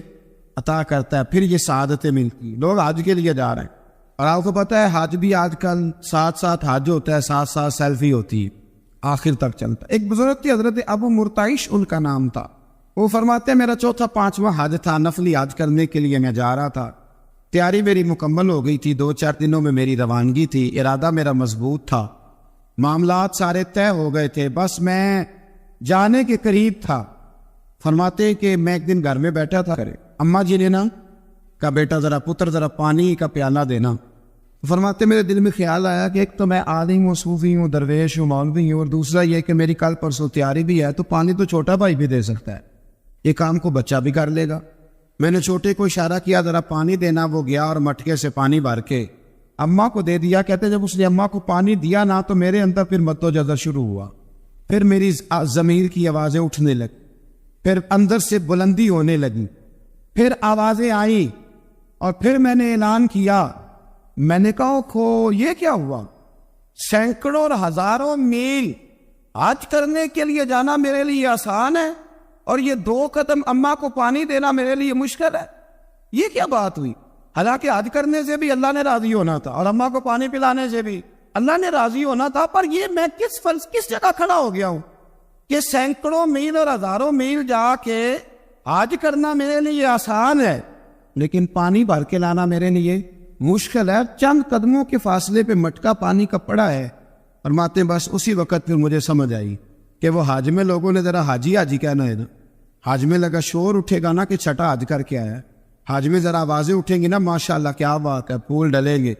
عطا کرتا ہے پھر یہ سعادتیں ملتی. لوگ حج کے لیے جا رہے ہیں، اور آپ کو پتہ ہے حج بھی آج کل ساتھ حج ہوتا ہے، ساتھ سیلفی ہوتی ہے، آخر تک چلتا ہے. ایک بزرگ تھی حضرت ابو مرتعش ان کا نام تھا. وہ فرماتے ہیں میرا 4-5واں حج تھا، نفلی حج کرنے کے لیے میں جا رہا تھا. تیاری میری مکمل ہو گئی تھی، 2-4 دنوں میں میری روانگی تھی، ارادہ میرا مضبوط تھا، معاملات سارے طے ہو گئے تھے، بس میں جانے کے قریب تھا. فرماتے ہیں کہ میں ایک دن گھر میں بیٹھا تھا، اماں جی نے نا کہا بیٹا ذرا پانی کا پیالہ دینا. فرماتے میرے دل میں خیال آیا کہ ایک تو میں عالم ہوں، صوفی ہوں، درویش ہوں، مولوی ہوں، اور دوسرا یہ کہ میری کل پرسوں تیاری بھی ہے، تو پانی تو چھوٹا بھائی بھی دے سکتا ہے، یہ کام کو بچہ بھی کر لے گا. میں نے چھوٹے کو اشارہ کیا ذرا پانی دینا، وہ گیا اور مٹکے سے پانی بھر کے اماں کو دے دیا. کہتے جب اس نے اماں کو پانی دیا نا تو میرے اندر پھر مد و جزر شروع ہوا، پھر میری ضمیر کی آوازیں اٹھنے لگی، پھر اندر سے بلندی ہونے لگی، پھر آوازیں آئیں، اور پھر میں نے اعلان کیا. میں نے کہا کھو یہ کیا ہوا؟ سینکڑوں اور ہزاروں میل حج کرنے کے لیے جانا میرے لیے آسان ہے، اور یہ 2 قدم اماں کو پانی دینا میرے لیے مشکل ہے. یہ کیا بات ہوئی؟ حالانکہ حج کرنے سے بھی اللہ نے راضی ہونا تھا، اور اماں کو پانی پلانے سے بھی اللہ نے راضی ہونا تھا. پر یہ میں کس جگہ کھڑا ہو گیا ہوں کہ سینکڑوں میل اور ہزاروں میل جا کے حج کرنا میرے لیے آسان ہے، لیکن پانی بھر کے لانا میرے لیے مشکل ہے. چند قدموں کے فاصلے پہ مٹکا پانی کا پڑا ہے. فرماتے بس اسی وقت پھر مجھے سمجھ آئی کہ وہ حج میں لوگوں نے ذرا حاجی کہنا ہے نا، حج میں لگا شور اٹھے گا نا کہ چھٹا حج کر کے آیا ہے. حج میں ذرا آوازیں اٹھیں گی نا، ماشاءاللہ کیا بات ہے، پھول ڈلیں گے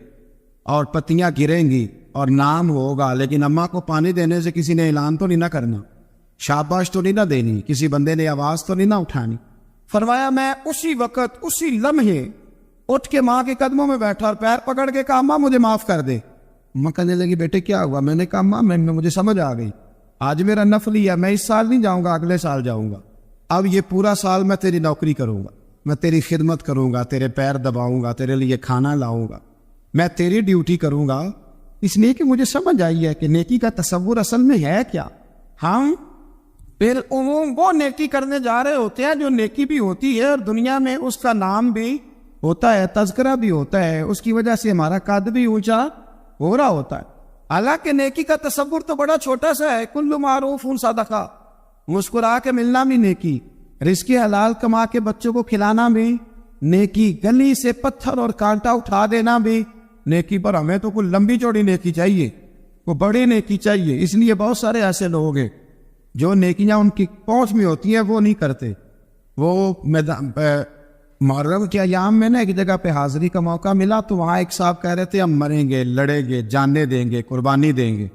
اور پتیاں گریں گی اور نام ہوگا. لیکن اماں کو پانی دینے سے کسی نے اعلان تو نہیں نہ کرنا، شاباش تو نہیں نہ دینی، کسی بندے نے آواز تو نہیں نہ اٹھانی. فرمایا میں اسی وقت اسی لمحے اٹھ کے ماں کے قدموں میں بیٹھا اور پیر پکڑ کے کہا اماں مجھے معاف کر دے. اماں کہنے لگی بیٹے کیا ہوا؟ میں نے کہا اماں مجھے سمجھ آ گئی، آج میرا نفلی ہے، میں اس سال نہیں جاؤں گا، اگلے سال جاؤں گا. اب یہ پورا سال میں تیری نوکری کروں گا، میں تیری خدمت کروں گا، تیرے پیر دباؤں گا، تیرے لیے کھانا لاؤں گا، میں تیری ڈیوٹی کروں گا. اس لیے کہ مجھے سمجھ آئی ہے کہ نیکی کا تصور اصل میں ہے کیا. ہم پھر وہ نیکی کرنے جا رہے ہوتے ہیں جو نیکی بھی ہوتی ہے اور دنیا میں اس کا نام بھی ہوتا ہے، تذکرہ بھی ہوتا ہے، اس کی وجہ سے ہمارا قد بھی اونچا ہو رہا ہوتا ہے. حالانکہ نیکی کا تصور تو بڑا چھوٹا سا ہے، کل معروف صدقہ، مسکرا کے ملنا بھی نیکی، رزق حلال کما کے بچوں کو کھلانا بھی نیکی، گلی سے پتھر اور کانٹا اٹھا دینا بھی نیکی. پر ہمیں تو کوئی لمبی چوڑی نیکی چاہیے، کوئی بڑی نیکی چاہیے. اس لیے بہت سارے ایسے لوگ ہیں جو نیکیاں ان کی پہنچ میں ہوتی ہیں وہ نہیں کرتے. وہ محرم کے ایام میں نا ایک جگہ پہ حاضری کا موقع ملا تو وہاں ایک صاحب کہہ رہے تھے ہم مریں گے، لڑیں گے، جانیں دیں گے، قربانی دیں گے،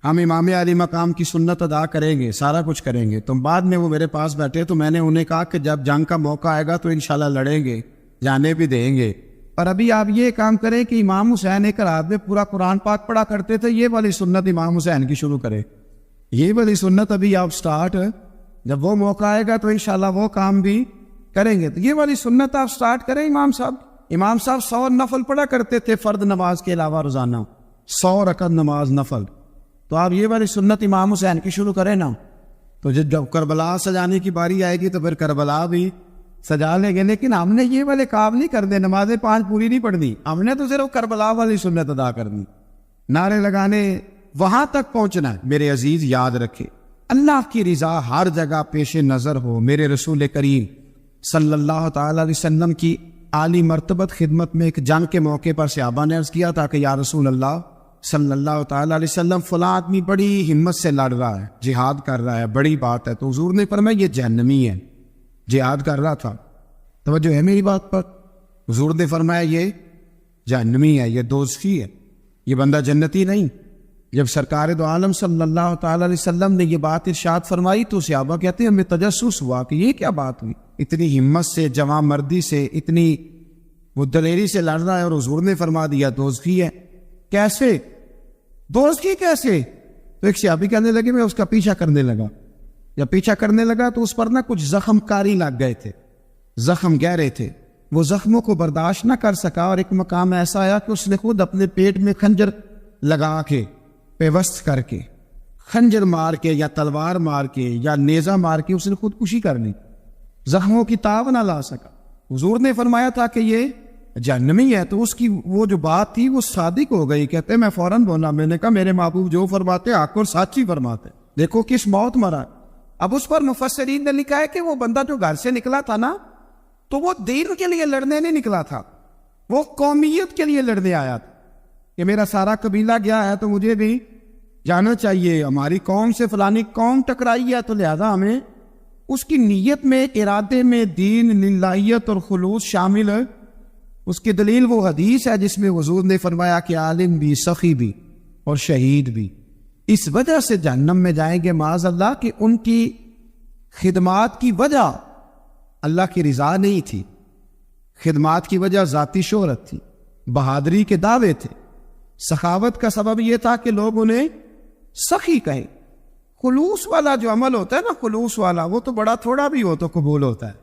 ہم امام علی مقام کی سنت ادا کریں گے، سارا کچھ کریں گے. تو بعد میں وہ میرے پاس بیٹھے تو میں نے انہیں کہا کہ جب جنگ کا موقع آئے گا تو انشاءاللہ لڑیں گے، جانے بھی دیں گے. اور ابھی آپ یہ کام کریں کہ امام حسین ایک رات میں پورا قرآن پاک پڑھا کرتے تھے، یہ والی سنت امام حسین کی شروع کریں. یہ والی سنت ابھی آپ سٹارٹ، جب وہ موقع آئے گا تو انشاءاللہ وہ کام بھی کریں گے. تو یہ والی سنت آپ سٹارٹ کریں. امام صاحب 100 نفل پڑھا کرتے تھے فرد نماز کے علاوہ، روزانہ 100 رکعت نماز نفل. تو آپ یہ والی سنت امام حسین کی شروع کریں نا، تو جب کربلا سجانے کی باری آئے گی تو پھر کربلا بھی سجا لیں گے. لیکن ہم نے یہ والے کام نہیں کرنے، نمازیں 5 پوری نہیں پڑھنی، ہم نے تو صرف کربلا والی سنت ادا کرنی، نعرے لگانے، وہاں تک پہنچنا ہے. میرے عزیز یاد رکھے، اللہ کی رضا ہر جگہ پیش نظر ہو. میرے رسول کریم صلی اللہ تعالی علیہ وسلم کی عالی مرتبت خدمت میں ایک جنگ کے موقع پر صحابہ نے عرض کیا تھا کہ یا رسول اللہ صلی اللہ تعالی علیہ وسلم فلاں آدمی بڑی ہمت سے لڑ رہا ہے، جہاد کر رہا ہے، بڑی بات ہے. تو حضور نے فرمایا یہ جہنمی ہے، جہاد کر رہا تھا. توجہ ہے میری بات پر؟ حضور نے فرمایا یہ جہنمی ہے، یہ دوزخی ہے، یہ بندہ جنتی نہیں۔ جب سرکار دو عالم صلی اللہ تعالی علیہ وسلم نے یہ بات ارشاد فرمائی تو صحابہ کہتے ہیں ہمیں تجسس ہوا کہ یہ کیا بات ہوئی، اتنی ہمت سے، جواں مردی سے، اتنی وہ دلیری سے لڑ رہا ہے اور حضور نے فرما دیا دوزخی ہے۔ کیسے دوزخی کیسے؟ تو ایک صحابی کہنے لگے میں اس کا پیچھا کرنے لگا، جب پیچھا کرنے لگا تو اس پر نہ کچھ زخم کاری لگ گئے تھے، زخم گہرے تھے، وہ زخموں کو برداشت نہ کر سکا اور ایک مقام ایسا آیا کہ اس نے خود اپنے پیٹ میں خنجر لگا کے، پیوست کر کے، خنجر مار کے یا تلوار مار کے یا نیزہ مار کے اس نے خودکشی کر لی، زخموں کی تاب نہ لا سکا۔ حضور نے فرمایا تھا کہ یہ جہنمی ہے، تو اس کی وہ جو بات تھی وہ صادق ہو گئی۔ کہتے میں فوراً بولا، میں نے کہا میرے محبوب جو فرماتے حق اور سچ ہی فرماتے، دیکھو کس موت مرا۔ اب اس پر مفسرین نے لکھا ہے کہ وہ بندہ جو گھر سے نکلا تھا نا، تو وہ دین کے لیے لڑنے نہیں نکلا تھا، وہ قومیت کے لیے لڑنے آیا تھا کہ میرا سارا قبیلہ گیا ہے تو مجھے بھی جانا چاہیے، ہماری قوم سے فلانی قوم ٹکرائی ہے تو لہذا ہمیں اس کی نیت میں، ارادے میں دین، للہیت اور خلوص شامل ہے۔ اس کی دلیل وہ حدیث ہے جس میں حضور نے فرمایا کہ عالم بھی، سخی بھی اور شہید بھی اس وجہ سے جہنم میں جائیں گے معاذ اللہ کہ ان کی خدمات کی وجہ اللہ کی رضا نہیں تھی، خدمات کی وجہ ذاتی شہرت تھی، بہادری کے دعوے تھے، سخاوت کا سبب یہ تھا کہ لوگ انہیں سخی کہیں۔ خلوص والا جو عمل ہوتا ہے نا، خلوص والا، وہ تو بڑا تھوڑا بھی ہو تو قبول ہوتا ہے،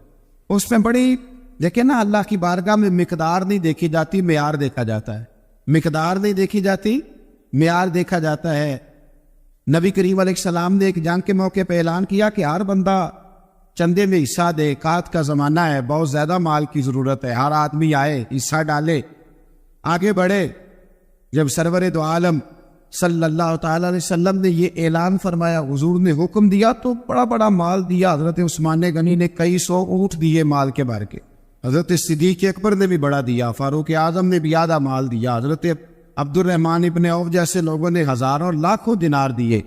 اس میں بڑی دیکھیں نا، اللہ کی بارگاہ میں مقدار نہیں دیکھی جاتی، معیار دیکھا جاتا ہے، مقدار نہیں دیکھی جاتی، معیار دیکھا جاتا ہے۔ نبی کریم علیہ السلام نے ایک جنگ کے موقع پہ اعلان کیا کہ ہر بندہ چندے میں حصہ دے، قحط کا زمانہ ہے، بہت زیادہ مال کی ضرورت ہے، ہر آدمی آئے، حصہ ڈالے، آگے بڑھے۔ جب سرور دو عالم صلی اللہ تعالی علیہ وسلم نے یہ اعلان فرمایا، حضور نے حکم دیا تو بڑا بڑا مال دیا۔ حضرت عثمان غنی نے کئی سو اونٹ دیے مال کے بھر کے، حضرت صدیق اکبر نے بھی بڑا دیا، فاروق اعظم نے بھی آدھا مال دیا، حضرت عبد الرحمن ابن عوف جیسے لوگوں نے ہزاروں لاکھوں دینار دیے۔